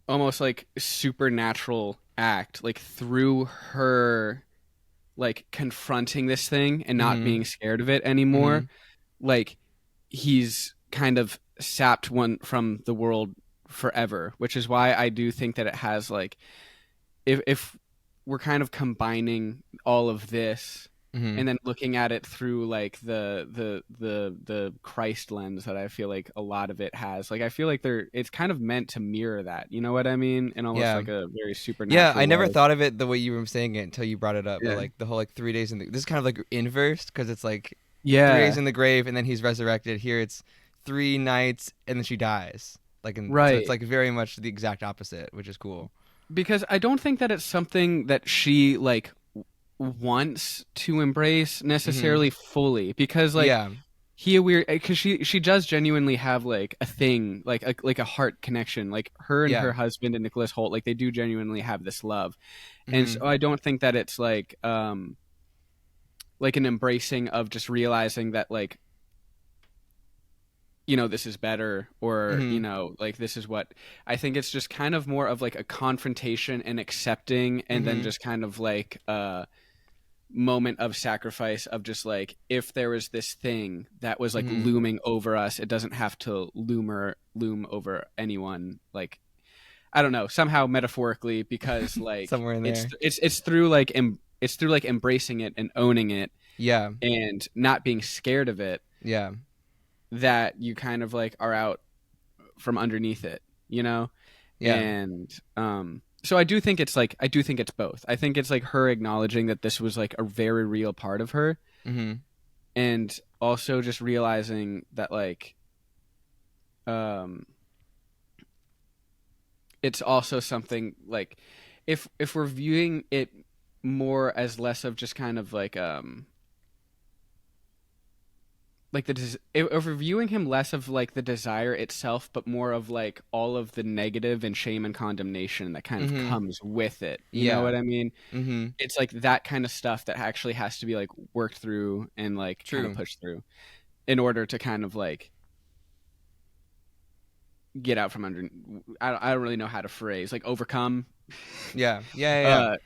Speaker 3: almost like supernatural act, like through her like confronting this thing and not being scared of it anymore, like he's kind of sapped one from the world forever, which is why I do think that it has like, if we're kind of combining all of this and then looking at it through like the Christ lens that I feel like a lot of it has, like I feel like it's kind of meant to mirror that, you know what I mean, and almost like a very supernatural
Speaker 2: I never
Speaker 3: way.
Speaker 2: thought of it the way you were saying it until you brought it up.
Speaker 3: Yeah.
Speaker 2: But like the whole like 3 days in the, this is kind of like inverse, because it's like 3
Speaker 3: Yeah.
Speaker 2: days in the grave and then he's resurrected. Here it's 3 nights and then she dies. So it's like very much the exact opposite, which is cool.
Speaker 3: Because I don't think that it's something that she like wants to embrace necessarily fully. Because like because she does genuinely have like a thing, like a heart connection. Like her and her husband and Nicholas Hoult, like they do genuinely have this love, and so I don't think that it's like an embracing of just realizing that like, you know, this is better, or you know, like this is what I think. It's just kind of more of like a confrontation and accepting, and then just kind of like a moment of sacrifice of just like, if there was this thing that was like looming over us, it doesn't have to loom over anyone. Like, I don't know, somehow metaphorically, because like
Speaker 2: somewhere in there,
Speaker 3: it's through like it's through like embracing it and owning it, and not being scared of it, that you kind of like are out from underneath it, you know? And so I do think it's both. I think it's like her acknowledging that this was like a very real part of her, and also just realizing that like it's also something like, if we're viewing it more as less of just kind of like if we're viewing him less of like the desire itself, but more of like all of the negative and shame and condemnation that kind of comes with it. You know what I mean? It's like that kind of stuff that actually has to be like worked through and like kind of pushed through in order to kind of like get out from under. I don't really know how to phrase, like, overcome.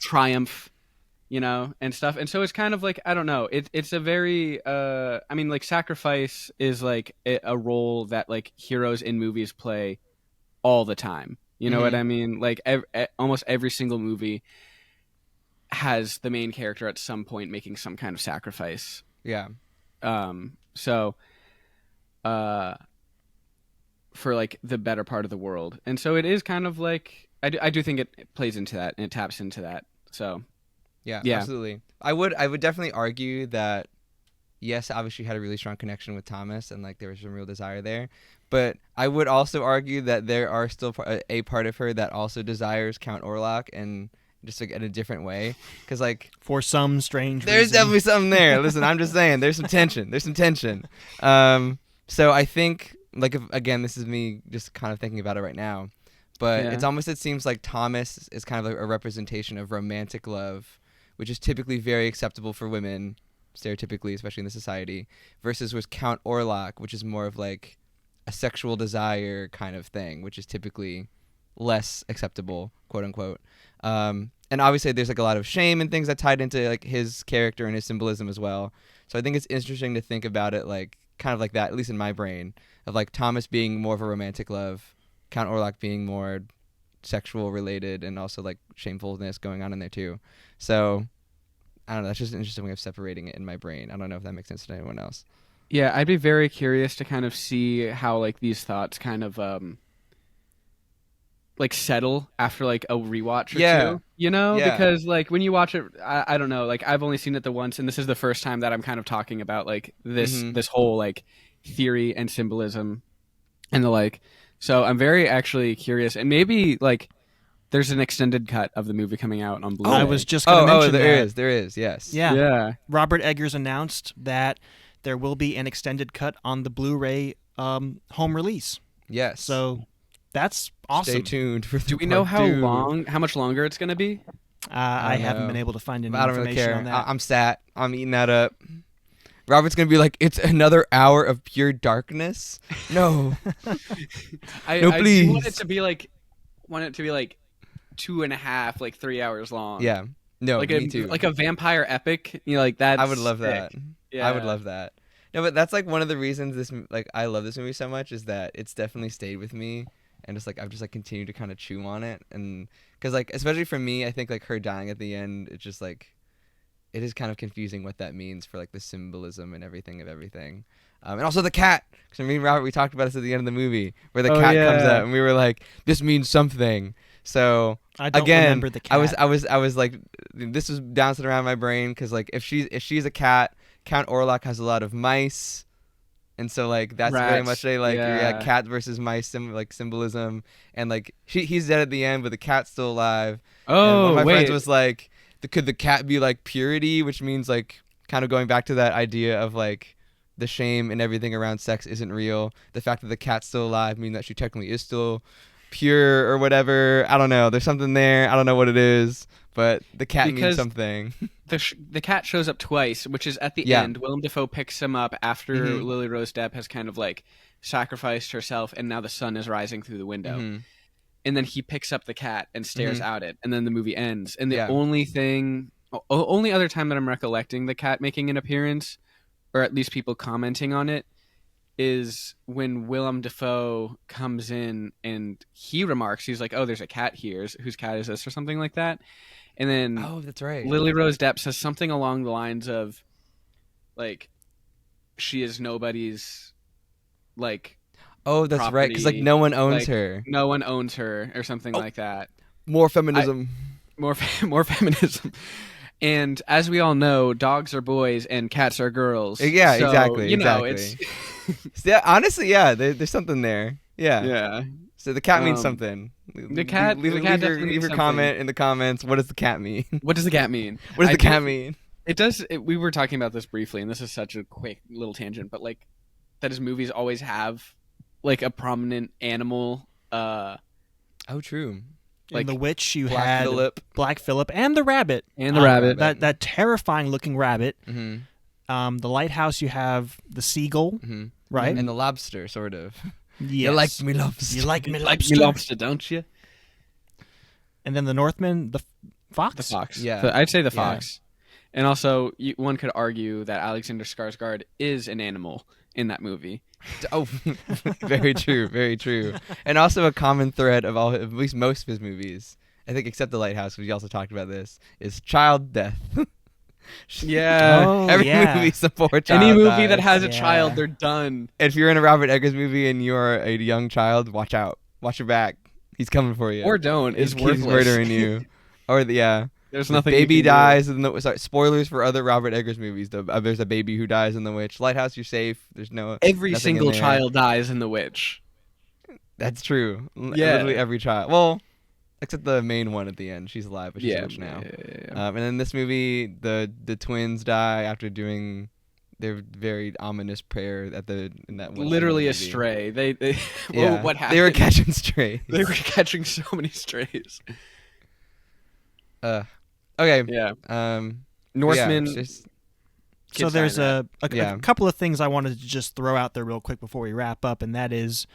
Speaker 3: Triumph. You know, and stuff. And so it's kind of like, I don't know, it's a very I mean, like, sacrifice is like a role that like heroes in movies play all the time, you know what I mean? Like almost every single movie has the main character at some point making some kind of sacrifice. So for like the better part of the world. And so it is kind of like, I do think it plays into that and it taps into that. So
Speaker 2: Yeah, absolutely. I would definitely argue that, yes, obviously had a really strong connection with Thomas, and like there was some real desire there. But I would also argue that there are still a part of her that also desires Count Orlok, and just like in a different way. Because like,
Speaker 1: for some strange
Speaker 2: there's
Speaker 1: reason.
Speaker 2: definitely something there. Listen, I'm just saying, there's some tension. So I think, like, again, this is me just kind of thinking about it right now. But it seems like Thomas is kind of like a representation of romantic love, which is typically very acceptable for women, stereotypically, especially in the society, versus with Count Orlok, which is more of like a sexual desire kind of thing, which is typically less acceptable, quote unquote. And obviously there's like a lot of shame and things that tied into like his character and his symbolism as well. So I think it's interesting to think about it like kind of like that, at least in my brain, of like Thomas being more of a romantic love, Count Orlok being more sexual related, and also like shamefulness going on in there too. So I don't know, that's just an interesting way of separating it in my brain. I don't know if that makes sense to anyone else.
Speaker 3: Yeah, I'd be very curious to kind of see how like these thoughts kind of like settle after like a rewatch or two, you know? Because like when you watch it, I don't know, like I've only seen it the once, and this is the first time that I'm kind of talking about like this whole like theory and symbolism and the like. So I'm very actually curious, and maybe like there's an extended cut of the movie coming out on Blu-ray.
Speaker 1: I was just going to mention that.
Speaker 2: There is, yes.
Speaker 1: Yeah. Robert Eggers announced that there will be an extended cut on the Blu-ray home release.
Speaker 2: Yes.
Speaker 1: So that's awesome.
Speaker 2: Stay tuned for.
Speaker 3: Do we know how much longer it's going to be?
Speaker 1: I haven't been able to find any information
Speaker 2: really care.
Speaker 1: on that.
Speaker 2: I'm sat. I'm eating that up. Robert's gonna be like, it's another hour of pure darkness. No,
Speaker 3: no,
Speaker 2: please.
Speaker 3: I want it to be like 2.5, like 3 hours long.
Speaker 2: Yeah, no,
Speaker 3: like
Speaker 2: me too.
Speaker 3: Like a vampire epic. You know, like that.
Speaker 2: I would love that.
Speaker 3: Yeah.
Speaker 2: I would love that. No, but that's like one of the reasons I love this movie so much, is that it's definitely stayed with me, and just like I've just like continued to kind of chew on it, and because like especially for me, I think like her dying at the end, it's just like, it is kind of confusing what that means for like the symbolism and everything of everything. And also the cat, because me and Robert, we talked about this at the end of the movie, where the cat comes out, and we were like, this means something. So
Speaker 1: I don't remember the cat.
Speaker 2: I was like, this was bouncing around my brain, because like if she's a cat, Count Orlok has a lot of mice And so like that's
Speaker 3: Rats,
Speaker 2: very much a like
Speaker 3: yeah.
Speaker 2: cat versus mice symbolism, and like he's dead at the end, but the cat's still alive. And one of my friends was like, could the cat be like purity, which means like kind of going back to that idea of like the shame and everything around sex isn't real. The fact that the cat's still alive means that she technically is still pure or whatever. I don't know. There's something there. I don't know what it is, but the cat means something.
Speaker 3: The cat shows up twice, which is at the end. Willem Dafoe picks him up after Lily Rose Depp has kind of like sacrificed herself, and now the sun is rising through the window. And then he picks up the cat and stares at it, and then the movie ends. And the only other time that I'm recollecting the cat making an appearance, or at least people commenting on it, is when Willem Dafoe comes in and he remarks, he's like, "Oh, there's a cat here. Whose cat is this?" or something like that. And then
Speaker 2: that's right.
Speaker 3: Lily Rose Depp says something along the lines of, like, she is nobody's, like,
Speaker 2: that's
Speaker 3: property.
Speaker 2: right, because like no one owns her.
Speaker 3: No one owns her, or something like that.
Speaker 2: More feminism.
Speaker 3: More feminism. And as we all know, dogs are boys and cats are girls.
Speaker 2: Yeah,
Speaker 3: so,
Speaker 2: exactly.
Speaker 3: You know,
Speaker 2: exactly. Honestly, there's something there. Yeah.
Speaker 3: Yeah.
Speaker 2: So the cat means something.
Speaker 3: The cat.
Speaker 2: Leave your comment in the comments. What does the cat mean?
Speaker 3: What does the cat mean?
Speaker 2: What does the cat mean?
Speaker 3: It does. We were talking about this briefly, and this is such a quick little tangent, but like that his movies always have like a prominent animal.
Speaker 2: True.
Speaker 1: Like in The Witch, you
Speaker 2: Black
Speaker 1: had
Speaker 2: Phillip.
Speaker 1: Black Phillip and the rabbit. That terrifying looking rabbit. The Lighthouse, you have the seagull, right?
Speaker 2: And the lobster, sort of.
Speaker 1: Yes.
Speaker 2: You like me lobster.
Speaker 1: You like me
Speaker 3: You
Speaker 1: lobster.
Speaker 3: like me lobster, don't you?
Speaker 1: And then the Northman, the fox.
Speaker 3: The fox.
Speaker 2: Yeah.
Speaker 3: I'd say the fox. And also, one could argue that Alexander Skarsgård is an animal in that movie.
Speaker 2: Oh, very true, very true. And also a common thread of at least most of his movies, I think except The Lighthouse, which we also talked about this, is child death.
Speaker 3: Yeah.
Speaker 2: Every movie supports child
Speaker 3: Any movie
Speaker 2: dies.
Speaker 3: that has a child, they're done.
Speaker 2: If you're in a Robert Eggers movie and you're a young child, watch out. Watch your back. He's coming for you.
Speaker 3: Or don't. It's worthless.
Speaker 2: He's murdering you. Or
Speaker 3: There's nothing.
Speaker 2: Baby dies. Spoilers for other Robert Eggers movies. There's a baby who dies in The Witch. Lighthouse, you're safe. There's no.
Speaker 3: Every single child dies in The Witch.
Speaker 2: That's true.
Speaker 3: Yeah.
Speaker 2: Literally every child. Well, except the main one at the end. She's alive, but she's a witch now.
Speaker 3: Yeah.
Speaker 2: And in this movie, the twins die after doing their very ominous prayer in that one.
Speaker 3: Literally a stray. They what happened?
Speaker 2: They were catching strays.
Speaker 3: They were catching so many strays.
Speaker 2: Okay.
Speaker 3: Yeah. Northman.
Speaker 2: Yeah,
Speaker 1: so there's a couple of things I wanted to just throw out there real quick before we wrap up, and that is,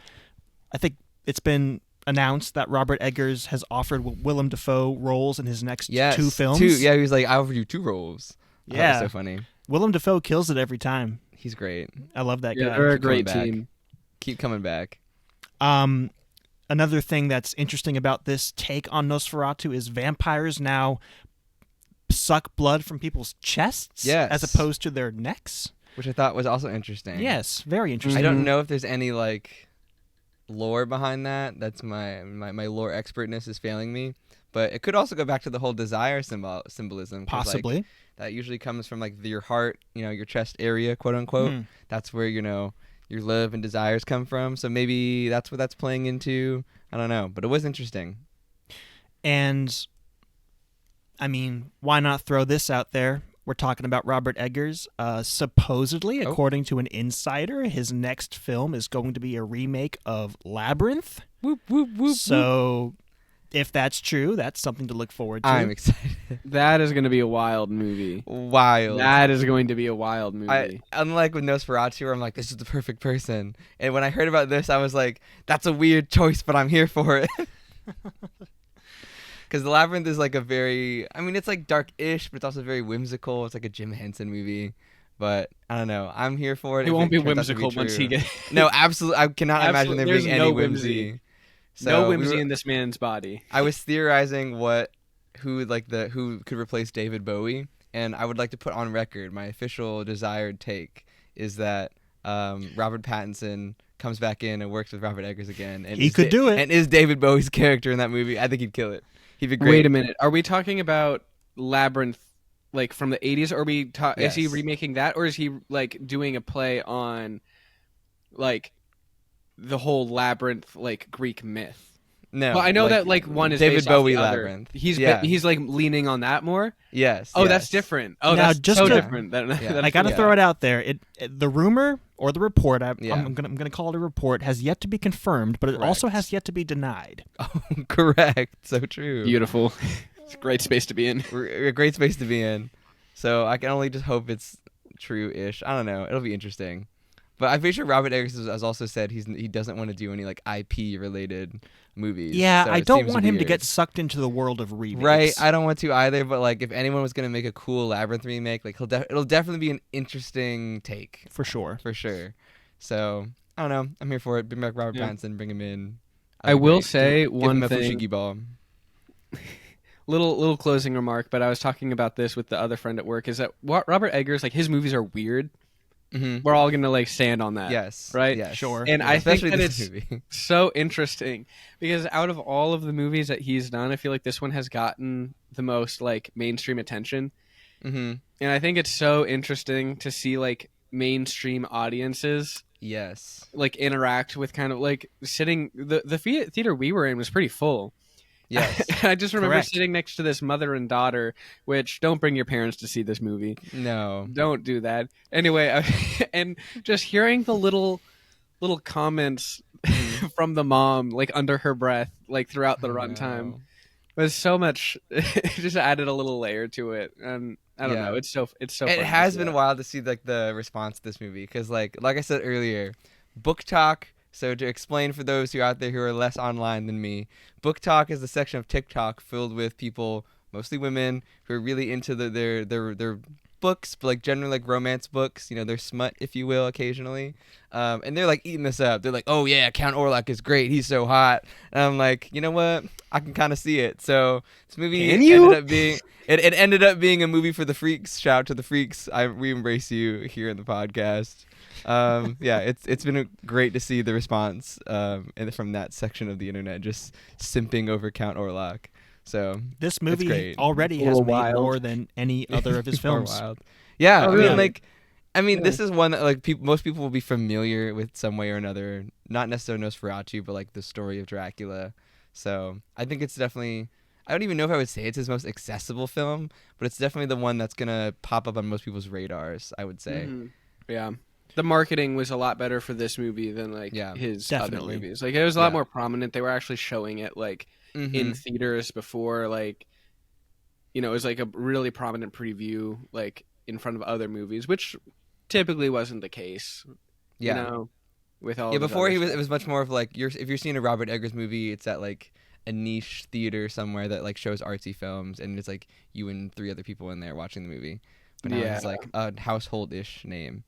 Speaker 1: I think it's been announced that Robert Eggers has offered Willem Dafoe roles in his next 2 films.
Speaker 2: Yeah, he was like, I offered you 2 roles.
Speaker 1: Yeah.
Speaker 2: That was so funny.
Speaker 1: Willem Dafoe kills it every time.
Speaker 2: He's great.
Speaker 1: I love that guy.
Speaker 3: They're a great team.
Speaker 2: Keep coming back.
Speaker 1: Another thing that's interesting about this take on Nosferatu is vampires now suck blood from people's chests as opposed to their necks.
Speaker 2: Which I thought was also interesting.
Speaker 1: Yes, very interesting.
Speaker 2: I don't know if there's any like lore behind that. That's my lore expertness is failing me. But it could also go back to the whole desire symbolism.
Speaker 1: Possibly.
Speaker 2: Like, that usually comes from like your heart, your chest area, quote unquote. That's where, your love and desires come from. So maybe that's what that's playing into. I don't know. But it was interesting.
Speaker 1: And, I mean, why not throw this out there? We're talking about Robert Eggers. Supposedly, according to an insider, his next film is going to be a remake of Labyrinth.
Speaker 2: Whoop, whoop, whoop,
Speaker 1: so, if that's true, that's something to look forward to.
Speaker 2: I'm excited.
Speaker 3: That is going to be a wild movie.
Speaker 2: Wild.
Speaker 3: That is going to be a wild movie.
Speaker 2: Unlike with Nosferatu, where I'm like, this is the perfect person. And when I heard about this, I was like, that's a weird choice, but I'm here for it. Because The Labyrinth is like it's like dark-ish, but it's also very whimsical. It's like a Jim Henson movie. But I don't know. I'm here for it.
Speaker 3: It won't be whimsical once he gets...
Speaker 2: No, absolutely. I cannot imagine there being any whimsy.
Speaker 3: So no whimsy in this man's body.
Speaker 2: I was theorizing who could replace David Bowie, and I would like to put on record my official desired take is that Robert Pattinson comes back in and works with Robert Eggers again. And
Speaker 1: he could do it.
Speaker 2: And is David Bowie's character in that movie. I think he'd kill it. He'd be great.
Speaker 3: Wait a minute. Are we talking about Labyrinth like from the 80s? Or is he remaking that? Or is he like doing a play on like the whole labyrinth like Greek myth.
Speaker 2: No,
Speaker 3: well, I know that like one is
Speaker 2: David
Speaker 3: based
Speaker 2: Bowie
Speaker 3: off the other.
Speaker 2: Labyrinth.
Speaker 3: He's like leaning on that more.
Speaker 2: Yes.
Speaker 3: Oh,
Speaker 2: yes.
Speaker 3: that's different. Oh,
Speaker 1: Now,
Speaker 3: that's
Speaker 1: just
Speaker 3: so
Speaker 1: to-
Speaker 3: different.
Speaker 1: I gotta throw it out there. The rumor or the report, I'm gonna call it a report, has yet to be confirmed, but it also has yet to be denied.
Speaker 2: Oh, correct. So true.
Speaker 3: Beautiful. It's a great space to be in.
Speaker 2: A great space to be in. So I can only just hope it's true-ish. I don't know. It'll be interesting. But I'm pretty sure Robert Eggers has also said he doesn't want to do any like IP related movies.
Speaker 1: Yeah,
Speaker 2: so
Speaker 1: I
Speaker 2: it
Speaker 1: don't
Speaker 2: seems
Speaker 1: want him to
Speaker 2: weird.
Speaker 1: get sucked into the world of remakes.
Speaker 2: Right, I don't want to either. But like, if anyone was gonna make a cool Labyrinth remake, like it'll definitely be an interesting take
Speaker 1: For sure.
Speaker 2: So I don't know. I'm here for it. Bring back Robert Pattinson. Bring him in.
Speaker 3: I will
Speaker 2: great.
Speaker 3: say
Speaker 2: Give
Speaker 3: one
Speaker 2: him a
Speaker 3: thing.
Speaker 2: Fushigi ball.
Speaker 3: Little closing remark, but I was talking about this with the other friend at work. Is that Robert Eggers, like his movies are weird.
Speaker 2: Mm-hmm.
Speaker 3: We're all gonna like stand on that.
Speaker 2: Yes.
Speaker 3: Right.
Speaker 2: Yes.
Speaker 1: Sure.
Speaker 3: And I think
Speaker 2: especially
Speaker 3: that
Speaker 2: this
Speaker 3: it's
Speaker 2: movie.
Speaker 3: so interesting because out of all of the movies that he's done, I feel like this one has gotten the most like mainstream attention.
Speaker 2: Mm-hmm.
Speaker 3: And I think it's so interesting to see like mainstream audiences
Speaker 2: Yes.
Speaker 3: like interact with kind of like sitting the theater we were in was pretty full.
Speaker 2: Yes.
Speaker 3: I just remember
Speaker 1: Correct.
Speaker 3: sitting next to this mother and daughter, which don't bring your parents to see this movie.
Speaker 2: No.
Speaker 3: Don't do that. Anyway, and just hearing the little comments from the mom like under her breath like throughout the runtime
Speaker 2: No.
Speaker 3: was so much. It just added a little layer to it, and I don't know. It's so.
Speaker 2: It
Speaker 3: fun to
Speaker 2: has
Speaker 3: see
Speaker 2: been
Speaker 3: that.
Speaker 2: wild to see like the response to this movie because like I said earlier, Book Talk. So to explain for those who are out there who are less online than me, Book Talk is the section of TikTok filled with people, mostly women, who are really into their books, but like generally like romance books, their smut, if you will, occasionally. And they're like eating this up. They're like, oh yeah, Count Orlok is great. He's so hot. And I'm like, you know what? I can kind of see it. So this movie ended up being a movie for the freaks. Shout out to the freaks. We embrace you here in the podcast. It's been great to see the response from that section of the internet, just simping over Count Orlok. So
Speaker 1: This movie
Speaker 2: great.
Speaker 1: already has made more than any other of his films.
Speaker 2: Wild. Yeah,
Speaker 3: Oh,
Speaker 2: I
Speaker 3: really?
Speaker 2: mean, this is one that like most people will be familiar with some way or another. Not necessarily Nosferatu, but like the story of Dracula. So I think it's definitely. I don't even know if I would say it's his most accessible film, but it's definitely the one that's gonna pop up on most people's radars. I would say.
Speaker 3: Mhm. Yeah. The marketing was a lot better for this movie than like his
Speaker 1: Definitely.
Speaker 3: other movies. Like it was a lot more prominent. They were actually showing it like
Speaker 2: Mhm.
Speaker 3: in theaters before, like it was like a really prominent preview like in front of other movies, which typically wasn't the case.
Speaker 2: Yeah.
Speaker 3: With all
Speaker 2: Yeah,
Speaker 3: of his
Speaker 2: before
Speaker 3: other
Speaker 2: it
Speaker 3: stuff.
Speaker 2: was much more of like if you're seeing a Robert Eggers movie, it's at like a niche theater somewhere that like shows artsy films, and it's like you and 3 other people in there watching the movie. But now it's like a household-ish name.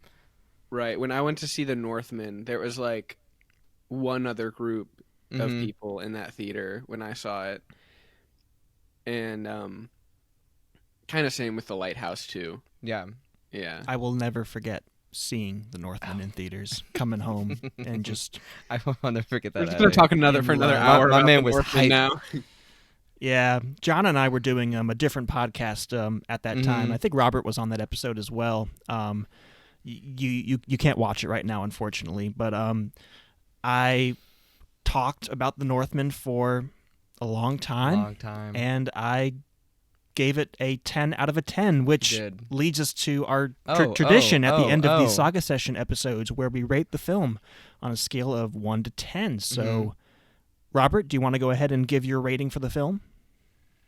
Speaker 3: Right. When I went to see The Northman, there was like one other group of
Speaker 2: Mhm.
Speaker 3: people in that theater when I saw it. And kind of same with The Lighthouse too.
Speaker 2: Yeah.
Speaker 3: Yeah.
Speaker 1: I will never forget seeing The Northman in theaters, coming home and just
Speaker 2: I want to forget that.
Speaker 3: We're just going to talk for another hour.
Speaker 2: My
Speaker 3: about
Speaker 2: man
Speaker 3: The
Speaker 2: was
Speaker 3: Northman
Speaker 2: hyped.
Speaker 3: now.
Speaker 1: yeah. John and I were doing a different podcast at that time.
Speaker 2: Mhm.
Speaker 1: I think Robert was on that episode as well. You can't watch it right now, unfortunately, but I talked about The Northman for a long time, and I gave it a 10 out of a 10, which leads us to our tradition at the end of these Saga Session episodes where we rate the film on a scale of 1 to 10. So, Robert, do you want to go ahead and give your rating for the film?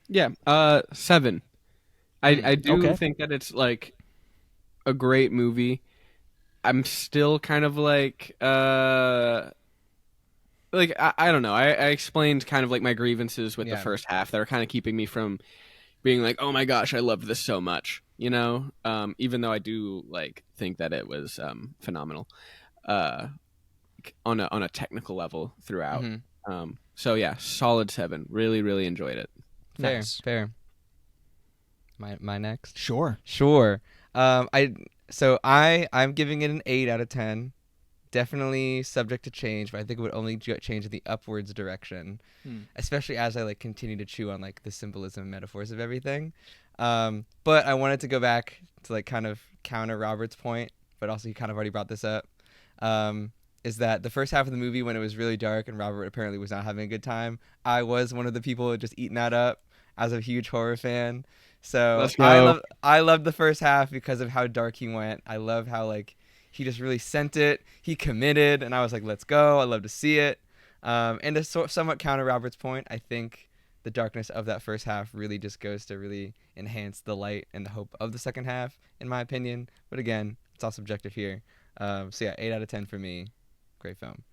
Speaker 3: Yeah, 7. I do think that it's like a great movie. I'm still kind of like I don't know. I explained kind of like my grievances with the first half that are kind of keeping me from being like, oh my gosh, I loved this so much, even though I do like think that it was phenomenal on a technical level throughout. So yeah, solid 7. Really, really enjoyed it.
Speaker 2: Fair. My next.
Speaker 1: Sure.
Speaker 2: I'm giving it an 8 out of 10. Definitely subject to change, but I think it would only change in the upwards direction, especially as I like continue to chew on like the symbolism and metaphors of everything. But I wanted to go back to like kind of counter Robert's point, but also he kind of already brought this up. is that the first half of the movie, when it was really dark and Robert apparently was not having a good time, I was one of the people just eating that up as a huge horror fan. So I loved the first half because of how dark he went. I love how like he just really sent it. He committed, and I was like, let's go. I love to see it. And to somewhat counter Robert's point, I think the darkness of that first half really just goes to really enhance the light and the hope of the second half, in my opinion. But again, it's all subjective here. So yeah, 8 out of 10 for me. Great film.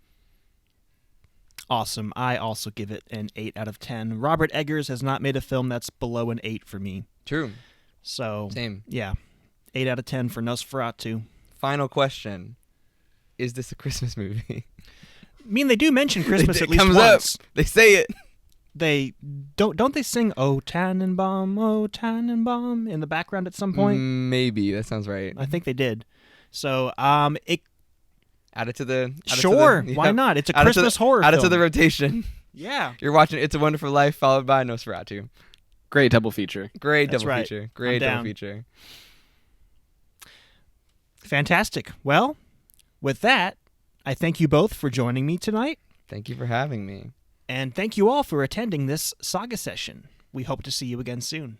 Speaker 1: Awesome. I also give it an 8 out of 10. Robert Eggers has not made a film that's below an 8 for me.
Speaker 2: True.
Speaker 1: So,
Speaker 2: same.
Speaker 1: Yeah. 8 out of 10 for Nosferatu.
Speaker 2: Final question. Is this a Christmas movie?
Speaker 1: I mean, they do mention Christmas at least
Speaker 2: comes
Speaker 1: once.
Speaker 2: Up. They say it.
Speaker 1: They don't they sing "Oh Tannenbaum" in the background at some point?
Speaker 2: Maybe. That sounds right.
Speaker 1: I think they did. So, it
Speaker 2: add it to the
Speaker 1: why not? It's a Christmas horror film.
Speaker 2: Add it to the rotation.
Speaker 1: Yeah.
Speaker 2: You're watching It's a Wonderful Life followed by Nosferatu.
Speaker 3: Great double feature.
Speaker 2: Great double feature.
Speaker 1: Fantastic. Well, with that, I thank you both for joining me tonight.
Speaker 2: Thank you for having me.
Speaker 1: And thank you all for attending this Saga Session. We hope to see you again soon.